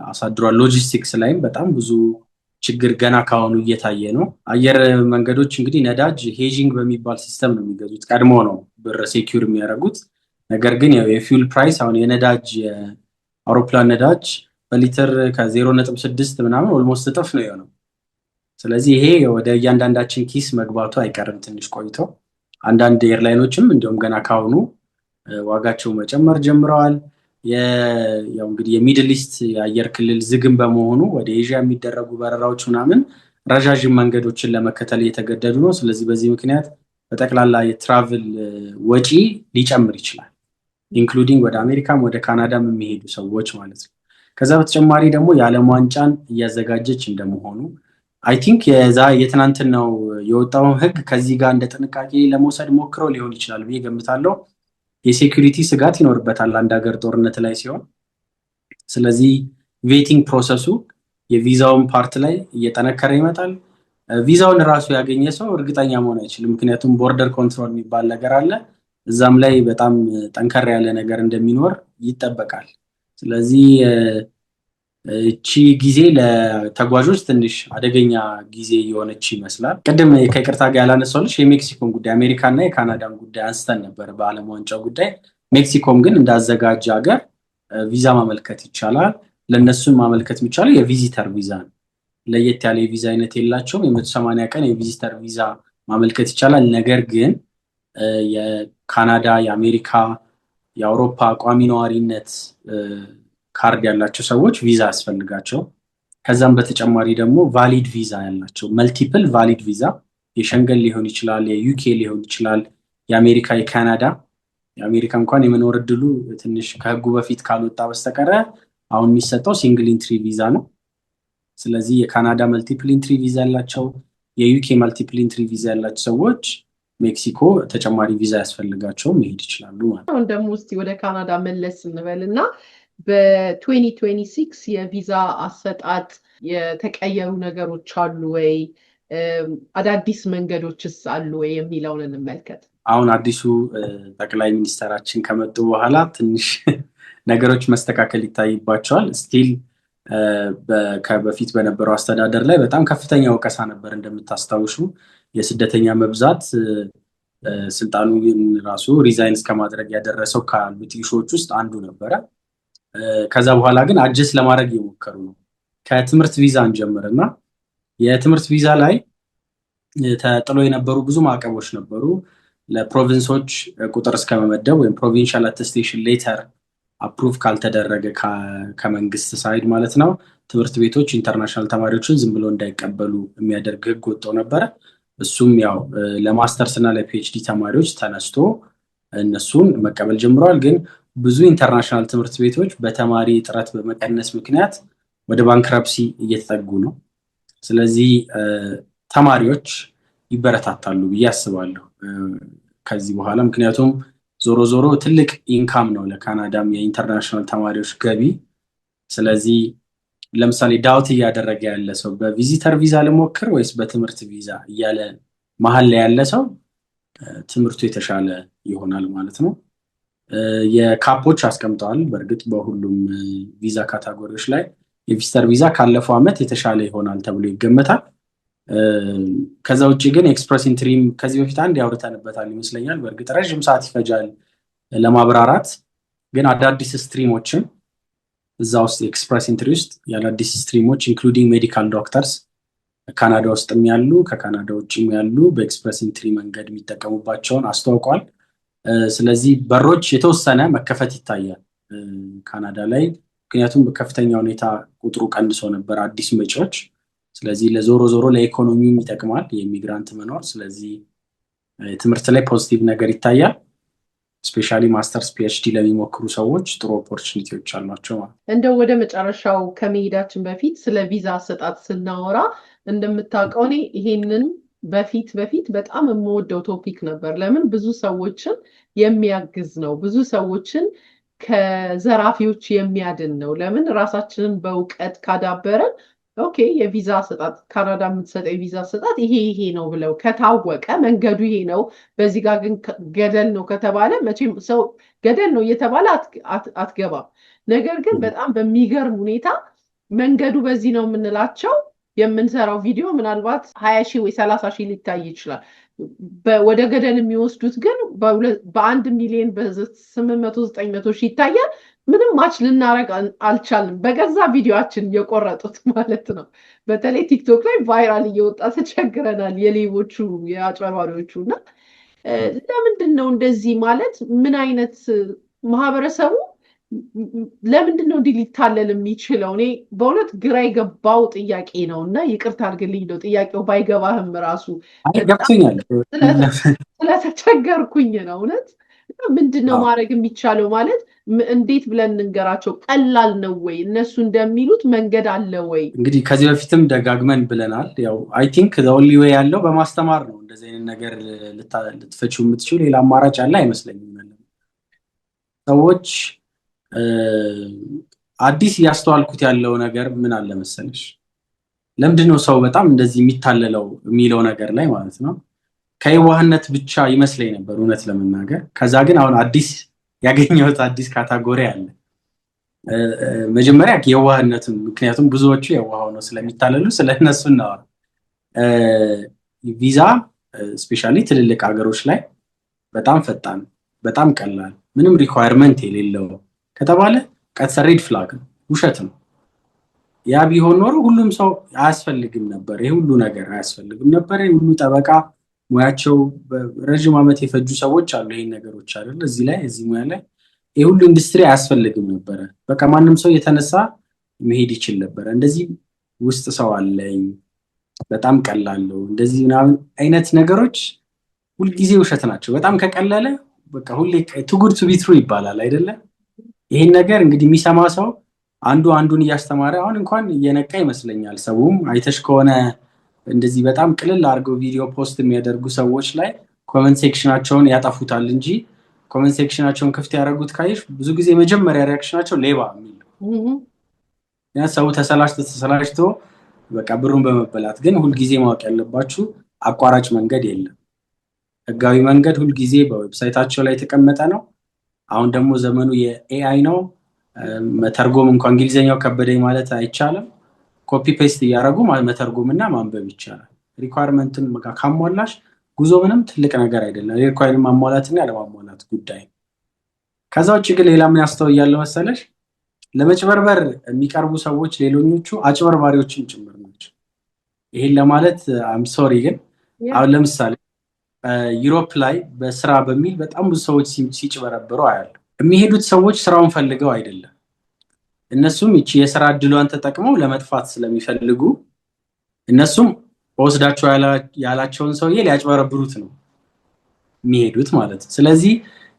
A: አሳድሯል። ሎጂስቲክስ ላይም በጣም ብዙ ችግር ገና ካሁኑ እየታየ ነው። አየር መንገዶች እንግዲህ ነዳጅ ሄጂንግ በሚባል ሲስተም ነው የሚገዙት። ቀድሞ ነው ብር ሴኪዩር የሚያደርጉት። ነገር ግን ያው የፊውል ፕራይስ አሁን የነዳጅ የአውሮፕላን ነዳጅ በሊትር ከ0.6 ምናምን ኦልሞስት እጥፍ ነው የሆነው። ስለዚህ ይሄ ወደ እያንዳንዳችን ኪስ መግባቱ አይቀርም ትንሽ ቆይቶ። አንዳንድ ኤርላይኖችም እንዲሁም ገና ካሁኑ ዋጋቸው መጨመር ጀምረዋል። ያው እንግዲህ የሚድል ኢስት የአየር ክልል ዝግም በመሆኑ ወደ ኤዥያ የሚደረጉ በረራዎች ምናምን ረዣዥም መንገዶችን ለመከተል እየተገደዱ ነው። ስለዚህ በዚህ ምክንያት በጠቅላላ የትራቭል ወጪ ሊጨምር ይችላል፣ ኢንክሉዲንግ ወደ አሜሪካም ወደ ካናዳም የሚሄዱ ሰዎች ማለት ነው። ከዛ በተጨማሪ ደግሞ የዓለም ዋንጫን እያዘጋጀች እንደመሆኑ አይ ቲንክ የትናንትናው የወጣው ህግ ከዚህ ጋር እንደ ጥንቃቄ ለመውሰድ ሞክረው ሊሆን ይችላል ብዬ ገምታለሁ። የሴኩሪቲ ስጋት ይኖርበታል አንድ ሀገር ጦርነት ላይ ሲሆን። ስለዚህ ቬቲንግ ፕሮሰሱ የቪዛውን ፓርት ላይ እየጠነከረ ይመጣል። ቪዛውን ራሱ ያገኘ ሰው እርግጠኛ መሆን አይችልም፣ ምክንያቱም ቦርደር ኮንትሮል የሚባል ነገር አለ። እዛም ላይ በጣም ጠንከር ያለ ነገር እንደሚኖር ይጠበቃል። ስለዚህ እቺ ጊዜ ለተጓዦች ትንሽ አደገኛ ጊዜ የሆነች ይመስላል። ቅድም ከይቅርታ ጋር ያላነሳሁልሽ የሜክሲኮን ጉዳይ፣ አሜሪካና የካናዳን ጉዳይ አንስተን ነበር በዓለም ዋንጫው ጉዳይ። ሜክሲኮም ግን እንዳዘጋጀ ሀገር ቪዛ ማመልከት ይቻላል። ለእነሱም ማመልከት የሚቻለው የቪዚተር ቪዛ ነው። ለየት ያለ የቪዛ አይነት የላቸውም። የ180 ቀን የቪዚተር ቪዛ ማመልከት ይቻላል። ነገር ግን የካናዳ፣ የአሜሪካ፣ የአውሮፓ ቋሚ ነዋሪነት ካርድ ያላቸው ሰዎች ቪዛ ያስፈልጋቸው። ከዛም በተጨማሪ ደግሞ ቫሊድ ቪዛ ያላቸው መልቲፕል ቫሊድ ቪዛ የሸንገን ሊሆን ይችላል፣ የዩኬ ሊሆን ይችላል፣ የአሜሪካ፣ የካናዳ። የአሜሪካ እንኳን የመኖር እድሉ ትንሽ ከህጉ በፊት ካልወጣ በስተቀረ አሁን የሚሰጠው ሲንግል ኢንትሪ ቪዛ ነው። ስለዚህ የካናዳ መልቲፕል ኢንትሪ ቪዛ ያላቸው፣ የዩኬ መልቲፕል ኢንትሪ ቪዛ ያላቸው ሰዎች ሜክሲኮ ተጨማሪ ቪዛ ያስፈልጋቸው መሄድ ይችላሉ ማለት ነው።
B: አሁን ደግሞ እስቲ ወደ ካናዳ መለስ እንበልና በ2026 የቪዛ አሰጣጥ የተቀየሩ ነገሮች አሉ ወይ? አዳዲስ መንገዶችስ አሉ ወይ የሚለውን እንመልከት።
A: አሁን አዲሱ ጠቅላይ ሚኒስተራችን ከመጡ በኋላ ትንሽ ነገሮች መስተካከል ይታይባቸዋል። ስቲል በፊት በነበረው አስተዳደር ላይ በጣም ከፍተኛ ወቀሳ ነበር። እንደምታስታውሹ የስደተኛ መብዛት ስልጣኑ ራሱ ሪዛይን እስከማድረግ ያደረሰው ካሉት ኢሹዎች ውስጥ አንዱ ነበረ። ከዛ በኋላ ግን አጀስት ለማድረግ እየሞከሩ ነው። ከትምህርት ቪዛ እንጀምርና የትምህርት ቪዛ ላይ ተጥሎ የነበሩ ብዙ ማዕቀቦች ነበሩ። ለፕሮቪንሶች ቁጥር እስከመመደብ ወይም ፕሮቪንሻል አተስቴሽን ሌተር አፕሩቭ ካልተደረገ ከመንግስት ሳይድ ማለት ነው ትምህርት ቤቶች ኢንተርናሽናል ተማሪዎችን ዝም ብሎ እንዳይቀበሉ የሚያደርግ ህግ ወጥቶ ነበረ። እሱም ያው ለማስተርስ እና ለፒኤችዲ ተማሪዎች ተነስቶ እነሱን መቀበል ጀምረዋል። ግን ብዙ ኢንተርናሽናል ትምህርት ቤቶች በተማሪ እጥረት በመቀነስ ምክንያት ወደ ባንክረፕሲ እየተጠጉ ነው። ስለዚህ ተማሪዎች ይበረታታሉ ብዬ አስባለሁ ከዚህ በኋላ። ምክንያቱም ዞሮ ዞሮ ትልቅ ኢንካም ነው ለካናዳም የኢንተርናሽናል ተማሪዎች ገቢ። ስለዚህ ለምሳሌ ዳውት እያደረገ ያለ ሰው በቪዚተር ቪዛ ልሞክር ወይስ በትምህርት ቪዛ እያለ መሀል ላይ ያለ ሰው ትምህርቱ የተሻለ ይሆናል ማለት ነው። የካፖች አስቀምጠዋል። በእርግጥ በሁሉም ቪዛ ካታጎሪዎች ላይ የቪዚተር ቪዛ ካለፈው ዓመት የተሻለ ይሆናል ተብሎ ይገመታል። ከዛ ውጭ ግን ኤክስፕረስ ኢንትሪም ከዚህ በፊት አንድ ያውርተንበታል ይመስለኛል። በእርግጥ ረዥም ሰዓት ይፈጃል ለማብራራት። ግን አዳዲስ ስትሪሞችን እዛ ውስጥ ኤክስፕረስ ኢንትሪ ውስጥ የአዳዲስ ስትሪሞች ኢንክሉዲንግ ሜዲካል ዶክተርስ ካናዳ ውስጥም ያሉ ከካናዳ ውጭም ያሉ በኤክስፕረስ ኢንትሪ መንገድ የሚጠቀሙባቸውን አስተዋውቋል። ስለዚህ በሮች የተወሰነ መከፈት ይታያል ካናዳ ላይ። ምክንያቱም በከፍተኛ ሁኔታ ቁጥሩ ቀንሶ ነበር አዲስ መጪዎች። ስለዚህ ለዞሮ ዞሮ ለኢኮኖሚውም ይጠቅማል የኢሚግራንት መኖር። ስለዚህ ትምህርት ላይ ፖዚቲቭ ነገር ይታያል። ስፔሻሊ ማስተርስ ፒኤችዲ ለሚሞክሩ ሰዎች ጥሩ ኦፖርቹኒቲዎች አሏቸው ማለት።
B: እንደው ወደ መጨረሻው ከመሄዳችን በፊት ስለ ቪዛ አሰጣጥ ስናወራ እንደምታውቀው እኔ ይሄንን በፊት በጣም የምወደው ቶፒክ ነበር። ለምን ብዙ ሰዎችን የሚያግዝ ነው፣ ብዙ ሰዎችን ከዘራፊዎች የሚያድን ነው። ለምን ራሳችንን በእውቀት ካዳበረን ኦኬ የቪዛ አሰጣጥ ካናዳ የምትሰጠው የቪዛ አሰጣጥ ይሄ ነው ብለው ከታወቀ መንገዱ ይሄ ነው፣ በዚህ ጋር ግን ገደል ነው ከተባለ መቼም ሰው ገደል ነው እየተባለ አትገባም። ነገር ግን በጣም በሚገርም ሁኔታ መንገዱ በዚህ ነው የምንላቸው የምንሰራው ቪዲዮ ምናልባት 20 ሺህ ወይ 30 ሺህ ሊታይ ይችላል። ወደ ገደል የሚወስዱት ግን በ1 ሚሊዮን በ800 900 ሺህ ይታያል። ምንም ማች ልናረግ አልቻልንም። በገዛ ቪዲዮአችን እየቆረጡት ማለት ነው። በተለይ ቲክቶክ ላይ ቫይራል እየወጣ ተቸግረናል። የሌቦቹ የአጭበርባሪዎቹ እና ለምንድን ነው እንደዚህ ማለት ምን አይነት ማህበረሰቡ ለምንድን ነው እንዲህ ሊታለል የሚችለው? እኔ በእውነት ግራ የገባው ጥያቄ ነው እና ይቅርታ አድርግልኝ ነው ጥያቄው ባይገባህም ራሱ
A: ገብቶኛል።
B: ስለተቸገርኩኝ ነው እውነት። ምንድን ነው ማድረግ የሚቻለው? ማለት እንዴት ብለን እንንገራቸው? ቀላል ነው ወይ? እነሱ እንደሚሉት መንገድ አለ ወይ?
A: እንግዲህ ከዚህ በፊትም ደጋግመን ብለናል። ያው አይ ቲንክ ዘ ኦንሊ ዌይ ያለው በማስተማር ነው። እንደዚህ አይነት ነገር ልትፈቺው የምትችሉ ሌላ አማራጭ አለ አይመስለኝም። ሰዎች አዲስ እያስተዋልኩት ያለው ነገር ምን አለ መሰለሽ፣ ለምንድን ነው ሰው በጣም እንደዚህ የሚታለለው የሚለው ነገር ላይ ማለት ነው። ከየዋህነት ብቻ ይመስለኝ ነበር እውነት ለመናገር። ከዛ ግን አሁን አዲስ ያገኘሁት አዲስ ካታጎሪ አለ። መጀመሪያ የዋህነቱን፣ ምክንያቱም ብዙዎቹ የዋህ ሆነው ስለሚታለሉ ስለነሱ እናወራ። ቪዛ ስፔሻሊ ትልልቅ ሀገሮች ላይ በጣም ፈጣን፣ በጣም ቀላል፣ ምንም ሪኳየርመንት የሌለው ከተባለ ቀጥታ ሬድ ፍላግ ነው፣ ውሸት ነው። ያ ቢሆን ኖሮ ሁሉም ሰው አያስፈልግም ነበር፣ ይሄ ሁሉ ነገር አያስፈልግም ነበር። ይሄ ሁሉ ጠበቃ ሙያቸው ረጅም ዓመት የፈጁ ሰዎች አሉ ይሄን ነገሮች አይደል እዚህ ላይ እዚህ ሙያ ላይ ይሄ ሁሉ ኢንዱስትሪ አያስፈልግም ነበር። በቃ ማንም ሰው የተነሳ መሄድ ይችል ነበር። እንደዚህ ውስጥ ሰው አለኝ በጣም ቀላል ነው እንደዚህ ምናምን አይነት ነገሮች ሁልጊዜ ውሸት ናቸው። በጣም ከቀለለ በቃ ሁሌ too good to be true ይባላል አይደለ? ይሄን ነገር እንግዲህ የሚሰማ ሰው አንዱ አንዱን እያስተማረ አሁን እንኳን እየነቃ ይመስለኛል። ሰውም አይተሽ ከሆነ እንደዚህ በጣም ቅልል አድርገው ቪዲዮ ፖስት የሚያደርጉ ሰዎች ላይ ኮሜንት ሴክሽናቸውን ያጠፉታል እንጂ ኮሜንት ሴክሽናቸውን ክፍት ያደረጉት ካይሽ ብዙ ጊዜ መጀመሪያ ሪአክሽናቸው ሌባ የሚል ነው። ያ ሰው ተሰላችቶ በቃ ብሩን በመበላት። ግን ሁልጊዜ ማወቅ ያለባችሁ አቋራጭ መንገድ የለም። ህጋዊ መንገድ ሁልጊዜ በዌብሳይታቸው ላይ የተቀመጠ ነው። አሁን ደግሞ ዘመኑ የኤአይ ነው። መተርጎም እንኳን እንግሊዘኛው ከበደኝ ማለት አይቻልም። ኮፒ ፔስት እያደረጉ መተርጎምና ማንበብ ይቻላል። ሪኳየርመንትን ካሟላሽ ጉዞ ምንም ትልቅ ነገር አይደለም። ሪኳየርመንት ማሟላትና ያለማሟላት ጉዳይ። ከዛ ውጭ ግን ሌላ ምን ያስተውያለሁ መሰለሽ፣ ለመጭበርበር የሚቀርቡ ሰዎች ሌሎኞቹ አጭበርባሪዎችም ጭምር ናቸው። ይሄን ለማለት አም ሶሪ፣ ግን አሁን ለምሳሌ ዩሮፕ ላይ በስራ በሚል በጣም ብዙ ሰዎች ሲጭበረበሩ አያለሁ። የሚሄዱት ሰዎች ስራውን ፈልገው አይደለም። እነሱም ይቺ የስራ እድሏን ተጠቅመው ለመጥፋት ስለሚፈልጉ እነሱም ወስዳቸው ያላቸውን ሰውዬ ሊያጭበረብሩት ነው የሚሄዱት ማለት ነው። ስለዚህ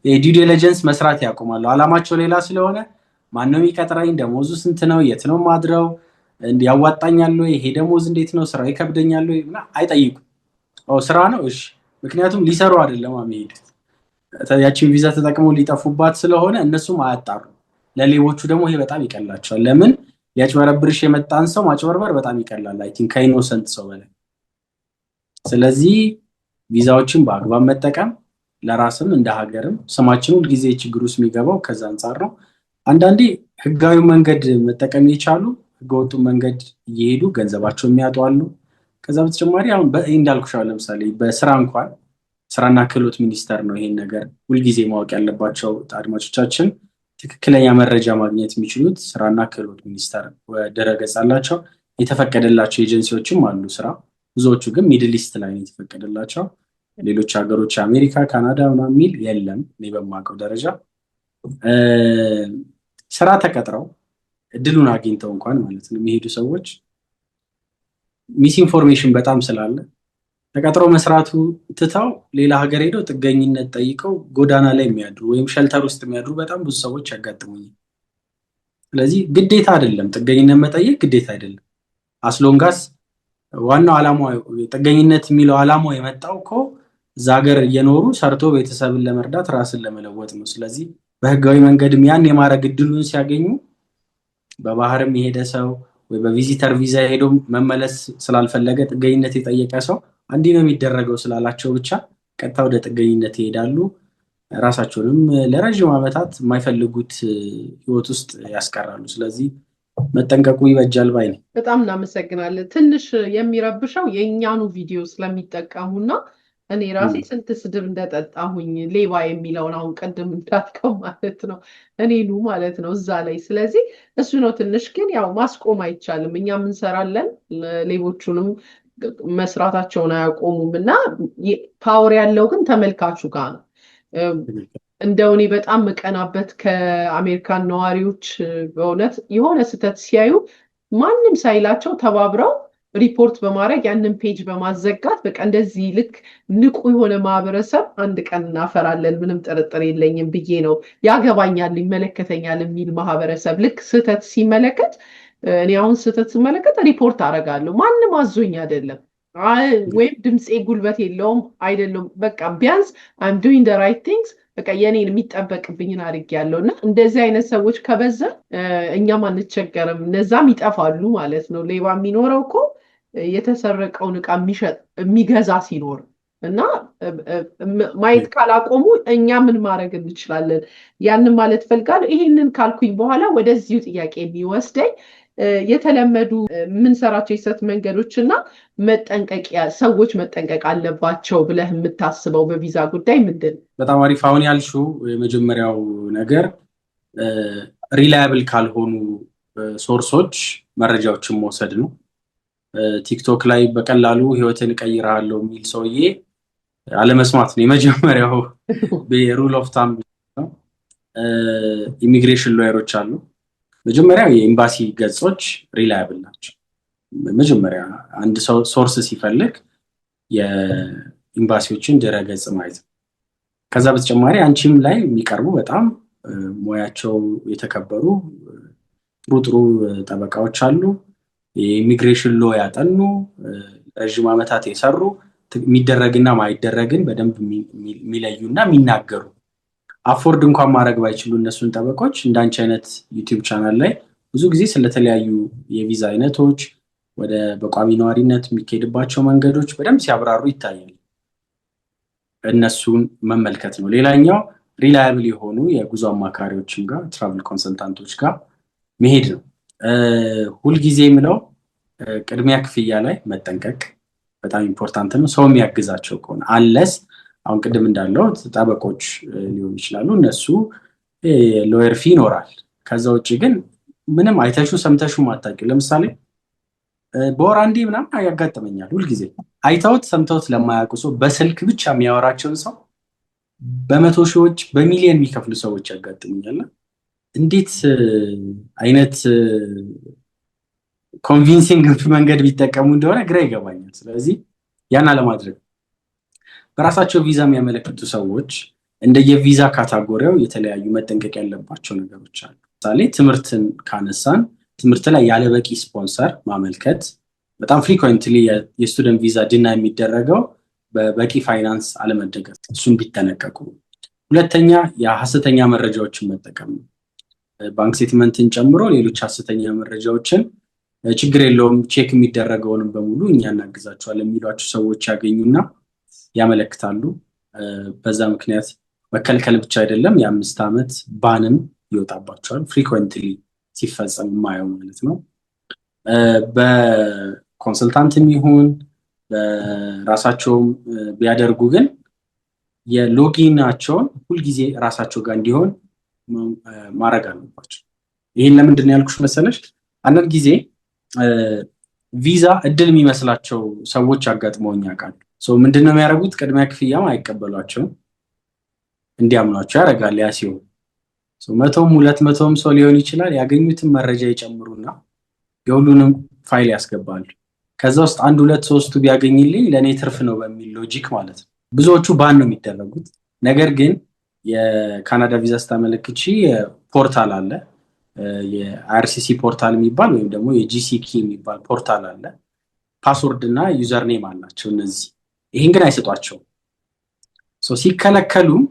A: ዲው ዲሊጀንስ መስራት ያቆማሉ። አላማቸው ሌላ ስለሆነ ማነው የሚቀጥረኝ፣ ደሞዙ ስንት ነው፣ የት ነው ማድረው፣ ያዋጣኛል ወይ፣ ይሄ ደሞዝ እንዴት ነው፣ ስራው ይከብደኛል ወይ አይጠይቁም። ስራ ነው እሺ። ምክንያቱም ሊሰሩ አይደለም የሚሄዱት፣ ያቺን ቪዛ ተጠቅመው ሊጠፉባት ስለሆነ እነሱም አያጣሩ። ለሌቦቹ ደግሞ ይሄ በጣም ይቀላቸዋል። ለምን ሊያጭበረብርሽ የመጣን ሰው ማጭበርበር በጣም ይቀላል፣ አይ ቲንክ ከኢኖሰንት ሰው በላይ። ስለዚህ ቪዛዎችን በአግባብ መጠቀም ለራስም እንደ ሀገርም ስማችን ሁልጊዜ ችግር ውስጥ የሚገባው ከዛ አንጻር ነው። አንዳንዴ ህጋዊ መንገድ መጠቀም የቻሉ ህገወጡ መንገድ እየሄዱ ገንዘባቸው የሚያጡ አሉ። ከዛ በተጨማሪ አሁን እንዳልኩሽ ለምሳሌ በስራ እንኳን ስራና ክህሎት ሚኒስቴር ነው ይሄን ነገር ሁልጊዜ ማወቅ ያለባቸው አድማጮቻችን። ትክክለኛ መረጃ ማግኘት የሚችሉት ስራና ክህሎት ሚኒስቴር ድረገጽ አላቸው። የተፈቀደላቸው ኤጀንሲዎችም አሉ ስራ፣ ብዙዎቹ ግን ሚድል ኢስት ላይ ነው የተፈቀደላቸው። ሌሎች ሀገሮች አሜሪካ፣ ካናዳ ምናምን የሚል የለም እኔ በማውቀው ደረጃ። ስራ ተቀጥረው እድሉን አግኝተው እንኳን ማለት ነው የሚሄዱ ሰዎች ሚስ ኢንፎርሜሽን በጣም ስላለ ተቀጥረው መስራቱ ትተው ሌላ ሀገር ሄደው ጥገኝነት ጠይቀው ጎዳና ላይ የሚያድሩ ወይም ሸልተር ውስጥ የሚያድሩ በጣም ብዙ ሰዎች ያጋጥሙኛል። ስለዚህ ግዴታ አይደለም ጥገኝነት መጠየቅ ግዴታ አይደለም። አስሎንጋስ ዋናው ዓላማው ጥገኝነት የሚለው ዓላማው የመጣው እኮ እዛ ሀገር እየኖሩ ሰርቶ ቤተሰብን ለመርዳት ራስን ለመለወጥ ነው። ስለዚህ በህጋዊ መንገድም ያን የማድረግ እድሉን ሲያገኙ በባህርም የሄደ ሰው ወይ በቪዚተር ቪዛ ሄዶ መመለስ ስላልፈለገ ጥገኝነት የጠየቀ ሰው አንዲ ነው የሚደረገው ስላላቸው ብቻ ቀጥታ ወደ ጥገኝነት ይሄዳሉ። ራሳቸውንም ለረጅም ዓመታት የማይፈልጉት ህይወት ውስጥ ያስቀራሉ። ስለዚህ መጠንቀቁ ይበጃል ባይ ነው።
B: በጣም እናመሰግናለን። ትንሽ የሚረብሸው የእኛኑ ቪዲዮ ስለሚጠቀሙና እኔ ራሴ ስንት ስድብ እንደጠጣሁኝ ሌባ የሚለውን አሁን ቅድም እንዳልከው ማለት ነው እኔኑ ማለት ነው እዛ ላይ። ስለዚህ እሱ ነው ትንሽ፣ ግን ያው ማስቆም አይቻልም። እኛም እንሰራለን፣ ሌቦቹንም መስራታቸውን አያቆሙም እና ፓወር ያለው ግን ተመልካቹ ጋር ነው። እንደው እኔ በጣም መቀናበት ከአሜሪካን ነዋሪዎች በእውነት የሆነ ስህተት ሲያዩ ማንም ሳይላቸው ተባብረው ሪፖርት በማድረግ ያንን ፔጅ በማዘጋት በቃ እንደዚህ ልክ ንቁ የሆነ ማህበረሰብ አንድ ቀን እናፈራለን፣ ምንም ጥርጥር የለኝም ብዬ ነው። ያገባኛል፣ ይመለከተኛል የሚል ማህበረሰብ ልክ ስህተት ሲመለከት፣ እኔ አሁን ስህተት ስመለከት ሪፖርት አደርጋለሁ። ማንም አዞኝ አይደለም፣ ወይም ድምፄ ጉልበት የለውም አይደለም። በቃ ቢያንስ አይም ዱይንግ ዘ ራይት ቲንግስ፣ በቃ የኔን የሚጠበቅብኝን አድርጌያለሁ። እና እንደዚህ አይነት ሰዎች ከበዛ እኛም አንቸገርም፣ እነዛም ይጠፋሉ ማለት ነው። ሌባ የሚኖረው እኮ የተሰረቀውን ዕቃ የሚገዛ ሲኖር እና ማየት ካላቆሙ እኛ ምን ማድረግ እንችላለን? ያንን ማለት ፈልጋለሁ። ይሄንን ካልኩኝ በኋላ ወደዚሁ ጥያቄ የሚወስደኝ የተለመዱ የምንሰራቸው የስህተት መንገዶች እና መጠንቀቂያ ሰዎች መጠንቀቅ አለባቸው ብለህ የምታስበው በቪዛ ጉዳይ ምንድን?
A: በጣም አሪፍ። አሁን ያልሽው የመጀመሪያው ነገር ሪላያብል ካልሆኑ ሶርሶች መረጃዎችን መውሰድ ነው። ቲክቶክ ላይ በቀላሉ ህይወትን እቀይራለሁ የሚል ሰውዬ አለመስማት ነው የመጀመሪያው ሩል ኦፍ ታም ነው። ኢሚግሬሽን ሎየሮች አሉ። መጀመሪያ የኤምባሲ ገጾች ሪላያብል ናቸው። መጀመሪያ አንድ ሰው ሶርስ ሲፈልግ የኤምባሲዎችን ድረገጽ ማየት ነው። ከዛ በተጨማሪ አንቺም ላይ የሚቀርቡ በጣም ሙያቸው የተከበሩ ጥሩ ጥሩ ጠበቃዎች አሉ። የኢሚግሬሽን ሎ ያጠኑ ረዥም ዓመታት የሰሩ የሚደረግና ማይደረግን በደንብ የሚለዩና የሚናገሩ አፎርድ እንኳን ማድረግ ባይችሉ እነሱን ጠበቆች እንዳንቺ አይነት ዩቲዩብ ቻናል ላይ ብዙ ጊዜ ስለተለያዩ የቪዛ አይነቶች ወደ በቋሚ ነዋሪነት የሚካሄድባቸው መንገዶች በደንብ ሲያብራሩ ይታያል። እነሱን መመልከት ነው። ሌላኛው ሪላያብል የሆኑ የጉዞ አማካሪዎችም ጋር ትራቭል ኮንሰልታንቶች ጋር መሄድ ነው። ሁልጊዜ የምለው ቅድሚያ ክፍያ ላይ መጠንቀቅ በጣም ኢምፖርታንት ነው። ሰው የሚያግዛቸው ከሆነ አለስ አሁን ቅድም እንዳለው ጠበቆች ሊሆኑ ይችላሉ፣ እነሱ ሎየር ፊ ይኖራል። ከዛ ውጭ ግን ምንም አይተሹ ሰምተሹ ማታውቂው ለምሳሌ በወር አንዴ ምናምን ያጋጥመኛል። ሁልጊዜ አይተውት ሰምተውት ለማያውቁ ሰው በስልክ ብቻ የሚያወራቸውን ሰው በመቶ ሺዎች በሚሊዮን የሚከፍሉ ሰዎች ያጋጥሙኛል። እንዴት አይነት ኮንቪንሲንግ መንገድ ቢጠቀሙ እንደሆነ ግራ ይገባኛል። ስለዚህ ያን አለማድረግ በራሳቸው ቪዛ የሚያመለክቱ ሰዎች እንደየቪዛ ካታጎሪያው የተለያዩ መጠንቀቅ ያለባቸው ነገሮች አሉ። ለምሳሌ ትምህርትን ካነሳን ትምህርት ላይ ያለበቂ ስፖንሰር ማመልከት በጣም ፍሪኩዌንትሊ የስቱደንት ቪዛ ድና የሚደረገው በበቂ ፋይናንስ አለመደገፍ፣ እሱን ቢጠነቀቁ። ሁለተኛ የሐሰተኛ መረጃዎችን መጠቀም ነው። ባንክ ስቴትመንትን ጨምሮ ሌሎች ሐሰተኛ መረጃዎችን ችግር የለውም ቼክ የሚደረገውንም በሙሉ እኛ እናግዛቸዋለን የሚሏቸው ሰዎች ያገኙና ያመለክታሉ። በዛ ምክንያት መከልከል ብቻ አይደለም የ5 ዓመት ባንም ይወጣባቸዋል። ፍሪኩዌንትሊ ሲፈጸም የማየው ማለት ነው። በኮንሰልታንትም ይሁን በራሳቸውም ቢያደርጉ ግን የሎጊናቸውን ሁልጊዜ ራሳቸው ጋር እንዲሆን ማድረግ አለባቸው። ይህን ለምንድን ነው ያልኩሽ መሰለሽ? አንዳንድ ጊዜ ቪዛ እድል የሚመስላቸው ሰዎች አጋጥመውኝ ያውቃሉ። ምንድን ነው የሚያደርጉት? ቅድሚያ ክፍያም አይቀበሏቸውም፣ እንዲያምኗቸው ያደርጋል። ያ ሲሆን 100ም 200ም ሰው ሊሆን ይችላል። ያገኙትን መረጃ ይጨምሩና የሁሉንም ፋይል ያስገባሉ። ከዛ ውስጥ 1 2 3ቱ ቢያገኝልኝ ለእኔ ትርፍ ነው በሚል ሎጂክ ማለት ነው። ብዙዎቹ ባን ነው የሚደረጉት። ነገር ግን የካናዳ ቪዛ ስታመለክቺ ፖርታል አለ፣ የአርሲሲ ፖርታል የሚባል ወይም ደግሞ የጂሲኪ የሚባል ፖርታል አለ። ፓስወርድ እና ዩዘር ኔም አላቸው እነዚህ። ይህን ግን አይሰጧቸውም። ሲከለከሉም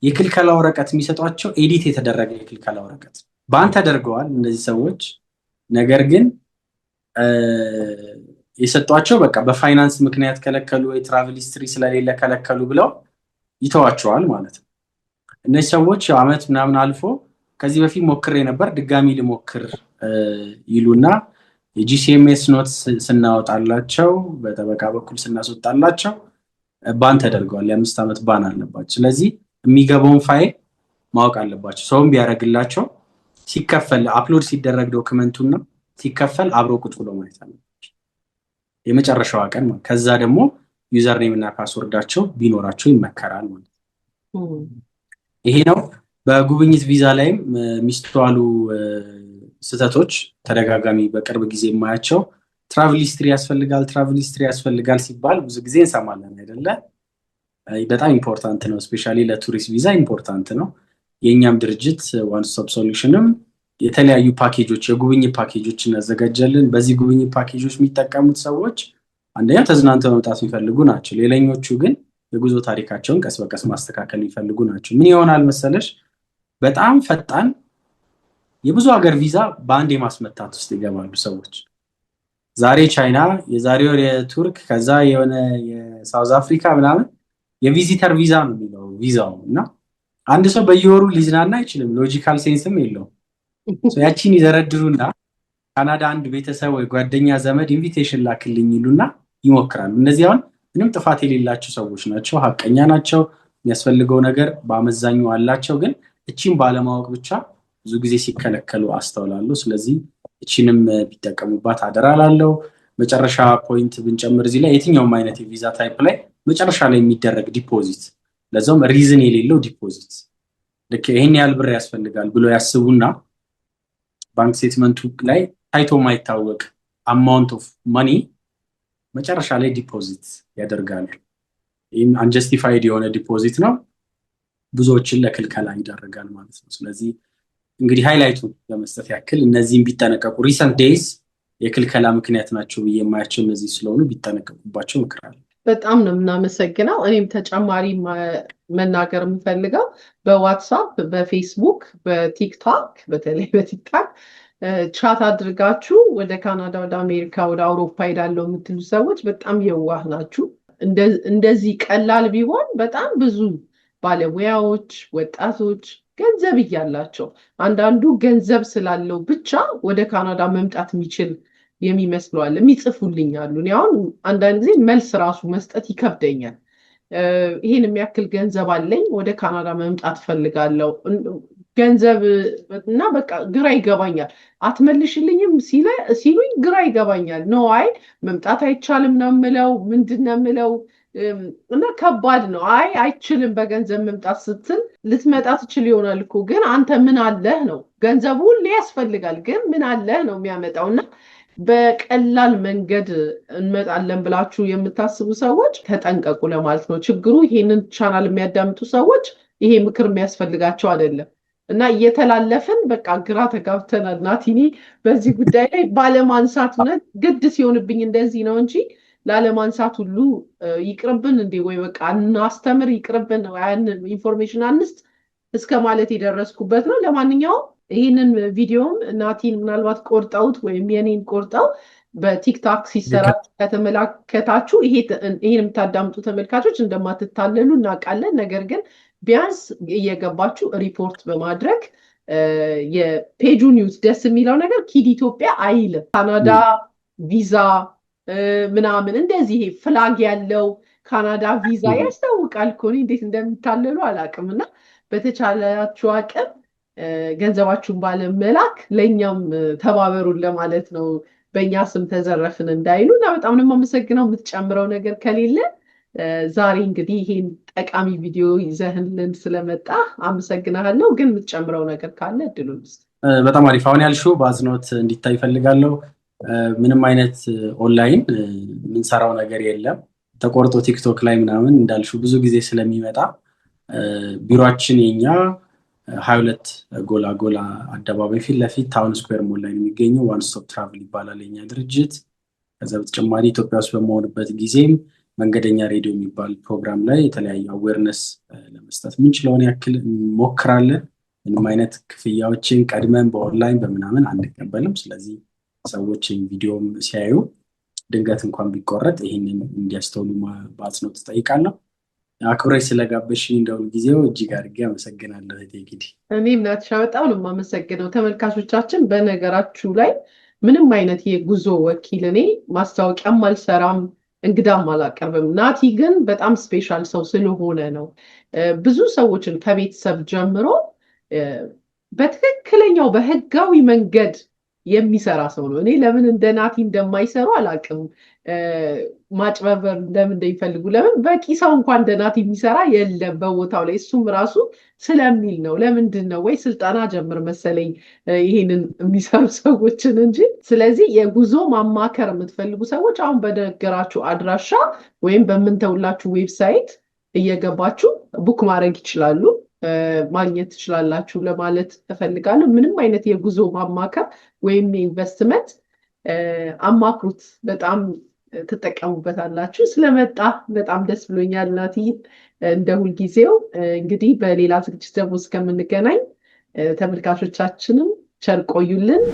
A: የክልከላ ወረቀት የሚሰጧቸው ኤዲት የተደረገ የክልከላ ወረቀት ባን ተደርገዋል እነዚህ ሰዎች። ነገር ግን የሰጧቸው በቃ በፋይናንስ ምክንያት ከለከሉ፣ የትራቨል ሂስትሪ ስለሌለ ከለከሉ ብለው ይተዋቸዋል ማለት ነው። እነዚህ ሰዎች ዓመት ምናምን አልፎ ከዚህ በፊት ሞክሬ ነበር ድጋሚ ልሞክር ይሉና የጂሲኤምኤስ ኖት ስናወጣላቸው በጠበቃ በኩል ስናስወጣላቸው ባን ተደርገዋል። የ5 ዓመት ባን አለባቸው። ስለዚህ የሚገባውን ፋይል ማወቅ አለባቸው። ሰውም ቢያደርግላቸው ሲከፈል አፕሎድ ሲደረግ ዶክመንቱና ሲከፈል አብሮ ቁጭ ብሎ ማየት አለባቸው የመጨረሻዋ ቀን። ከዛ ደግሞ ዩዘር ኔም እና ፓስወርዳቸው ቢኖራቸው ይመከራል ማለት ነው። ይሄ ነው። በጉብኝት ቪዛ ላይም የሚስተዋሉ ስህተቶች ተደጋጋሚ በቅርብ ጊዜ የማያቸው ትራቭል ሂስትሪ ያስፈልጋል ሲባል ብዙ ጊዜ እንሰማለን አይደለ? በጣም ኢምፖርታንት ነው። ስፔሻሊ ለቱሪስት ቪዛ ኢምፖርታንት ነው። የእኛም ድርጅት ዋን ስቶፕ ሶሉሽንም የተለያዩ ፓኬጆች የጉብኝት ፓኬጆች እናዘጋጃለን። በዚህ ጉብኝት ፓኬጆች የሚጠቀሙት ሰዎች አንደኛ ተዝናንተው መምጣት የሚፈልጉ ናቸው። ሌላኞቹ ግን የጉዞ ታሪካቸውን ቀስ በቀስ ማስተካከል የሚፈልጉ ናቸው። ምን ይሆናል መሰለሽ? በጣም ፈጣን የብዙ ሀገር ቪዛ በአንድ የማስመታት ውስጥ ይገባሉ ሰዎች። ዛሬ ቻይና፣ የዛሬ ወር የቱርክ፣ ከዛ የሆነ የሳውዝ አፍሪካ ምናምን የቪዚተር ቪዛ ነው የሚለው ቪዛው። እና አንድ ሰው በየወሩ ሊዝናና አይችልም፣ ሎጂካል ሴንስም የለውም። ያቺን ይዘረድሩና ካናዳ አንድ ቤተሰብ ወይ ጓደኛ ዘመድ ኢንቪቴሽን ላክልኝ ይሉና ይሞክራሉ። እነዚህ አሁን ምንም ጥፋት የሌላቸው ሰዎች ናቸው፣ ሀቀኛ ናቸው፣ የሚያስፈልገው ነገር በአመዛኙ አላቸው። ግን እቺን ባለማወቅ ብቻ ብዙ ጊዜ ሲከለከሉ አስተውላለሁ። ስለዚህ እቺንም ቢጠቀሙባት አደራ ላለው። መጨረሻ ፖይንት ብንጨምር እዚህ ላይ የትኛውም አይነት የቪዛ ታይፕ ላይ መጨረሻ ላይ የሚደረግ ዲፖዚት፣ ለዛውም ሪዝን የሌለው ዲፖዚት፣ ልክ ይሄን ያህል ብር ያስፈልጋል ብሎ ያስቡና ባንክ ስቴትመንቱ ላይ ታይቶ ማይታወቅ አማውንት ኦፍ ማኒ መጨረሻ ላይ ዲፖዚት ያደርጋሉ። ይህም አንጀስቲፋይድ የሆነ ዲፖዚት ነው፣ ብዙዎችን ለክልከላ ይዳረጋል ማለት ነው። ስለዚህ እንግዲህ ሃይላይቱ ለመስጠት ያክል እነዚህም ቢጠነቀቁ፣ ሪሰንት ዴይዝ የክልከላ ምክንያት ናቸው ብዬ የማያቸው እነዚህ ስለሆኑ ቢጠነቀቁባቸው እመክራለሁ።
B: በጣም ነው የምናመሰግነው። እኔም ተጨማሪ መናገር የምፈልገው በዋትሳፕ፣ በፌስቡክ፣ በቲክቶክ በተለይ በቲክቶክ ቻት አድርጋችሁ ወደ ካናዳ፣ ወደ አሜሪካ፣ ወደ አውሮፓ ሄዳለው የምትሉ ሰዎች በጣም የዋህ ናችሁ። እንደዚህ ቀላል ቢሆን በጣም ብዙ ባለሙያዎች፣ ወጣቶች ገንዘብ እያላቸው አንዳንዱ ገንዘብ ስላለው ብቻ ወደ ካናዳ መምጣት የሚችል የሚመስለዋል የሚጽፉልኛሉ። እኔ አሁን አንዳንድ ጊዜ መልስ ራሱ መስጠት ይከብደኛል። ይሄን የሚያክል ገንዘብ አለኝ፣ ወደ ካናዳ መምጣት ፈልጋለሁ፣ ገንዘብ እና በቃ ግራ ይገባኛል። አትመልሽልኝም ሲሉኝ ግራ ይገባኛል። ነው አይ መምጣት አይቻልም ነው የምለው፣ ምንድን ነው የምለው? እና ከባድ ነው። አይ አይችልም በገንዘብ መምጣት ስትል ልትመጣ ትችል ይሆናል እኮ ግን አንተ ምን አለህ ነው። ገንዘቡ ሁሌ ያስፈልጋል፣ ግን ምን አለህ ነው የሚያመጣው። እና በቀላል መንገድ እንመጣለን ብላችሁ የምታስቡ ሰዎች ተጠንቀቁ ለማለት ነው። ችግሩ ይሄንን ቻናል የሚያዳምጡ ሰዎች ይሄ ምክር የሚያስፈልጋቸው አይደለም። እና እየተላለፍን በቃ ግራ ተጋብተናል። ናቲኒ በዚህ ጉዳይ ላይ ባለማንሳት እውነት ግድ ሲሆንብኝ እንደዚህ ነው እንጂ ላለማንሳት ሁሉ ይቅርብን እንዴ ወይ በቃ እናስተምር ይቅርብን ያንን ኢንፎርሜሽን አንስት እስከ ማለት የደረስኩበት ነው። ለማንኛውም ይህንን ቪዲዮም ናቲን ምናልባት ቆርጠውት ወይም የኔን ቆርጠው በቲክታክ ሲሰራጭ ከተመለከታችሁ ይሄን የምታዳምጡ ተመልካቾች እንደማትታለሉ እናውቃለን። ነገር ግን ቢያንስ እየገባችሁ ሪፖርት በማድረግ የፔጁ ኒውስ ደስ የሚለው ነገር ኪድ ኢትዮጵያ አይልም። ካናዳ ቪዛ ምናምን እንደዚህ ይሄ ፍላግ ያለው ካናዳ ቪዛ ያስታውቃል እኮ እንዴት እንደሚታለሉ አላውቅም። እና በተቻላችሁ አቅም ገንዘባችሁን ባለመላክ ለእኛም ተባበሩን ለማለት ነው። በእኛ ስም ተዘረፍን እንዳይሉ እና በጣም ነው የማመሰግነው። የምትጨምረው ነገር ከሌለ ዛሬ እንግዲህ ይሄን ጠቃሚ ቪዲዮ ይዘህልን ስለመጣ አመሰግናለሁ። ግን የምትጨምረው ነገር ካለ እድሉን ውስጥ
A: በጣም አሪፍ። አሁን ያልሽው በአጽንኦት እንዲታይ ይፈልጋለሁ። ምንም አይነት ኦንላይን የምንሰራው ነገር የለም። ተቆርጦ ቲክቶክ ላይ ምናምን እንዳልሽው ብዙ ጊዜ ስለሚመጣ ቢሮችን የኛ 22 ጎላ አደባባይ ፊት ለፊት ታውን ስኩዌር ሞል ላይ የሚገኘው ዋን ስቶፕ ትራቭል ይባላል የኛ ድርጅት። ከዛ በተጨማሪ ኢትዮጵያ ውስጥ በመሆንበት ጊዜም መንገደኛ ሬዲዮ የሚባል ፕሮግራም ላይ የተለያዩ አዌርነስ ለመስጠት የምንችለውን ያክል እንሞክራለን። ምንም አይነት ክፍያዎችን ቀድመን በኦንላይን በምናምን አንቀበልም። ስለዚህ ሰዎች ቪዲዮም ሲያዩ ድንገት እንኳን ቢቆረጥ ይህንን እንዲያስተውሉ በአጽንኦት እጠይቃለሁ። አክብረሽ ስለጋበዝሽኝ እንደ ሁልጊዜው እጅግ አድርጌ አመሰግናለሁ። ቴኪዲ
B: እኔም ናትሻ በጣም ነው የማመሰግነው። ተመልካቾቻችን በነገራችሁ ላይ ምንም አይነት የጉዞ ወኪል እኔ ማስታወቂያም አልሰራም እንግዳም አላቀርብም። ናቲ ግን በጣም ስፔሻል ሰው ስለሆነ ነው ብዙ ሰዎችን ከቤተሰብ ጀምሮ በትክክለኛው በህጋዊ መንገድ የሚሰራ ሰው ነው። እኔ ለምን እንደ ናቲ እንደማይሰሩ አላውቅም። ማጭበርበር ለምን እንደሚፈልጉ ለምን በቂ ሰው እንኳን እንደ ናቲ የሚሰራ የለም በቦታው ላይ። እሱም ራሱ ስለሚል ነው። ለምንድን ነው ወይ ስልጠና ጀምር መሰለኝ ይሄንን የሚሰሩ ሰዎችን እንጂ። ስለዚህ የጉዞ ማማከር የምትፈልጉ ሰዎች አሁን በነገራችሁ አድራሻ ወይም በምንተውላችሁ ዌብሳይት እየገባችሁ ቡክ ማድረግ ይችላሉ፣ ማግኘት ትችላላችሁ ለማለት እፈልጋለሁ። ምንም አይነት የጉዞ ማማከር ወይም ኢንቨስትመንት አማክሩት፣ በጣም ትጠቀሙበታላችሁ። ስለመጣ በጣም ደስ ብሎኛል ናቲ። እንደ ሁልጊዜው እንግዲህ በሌላ ዝግጅት ደግሞ እስከምንገናኝ ተመልካቾቻችንም ቸር ቆዩልን።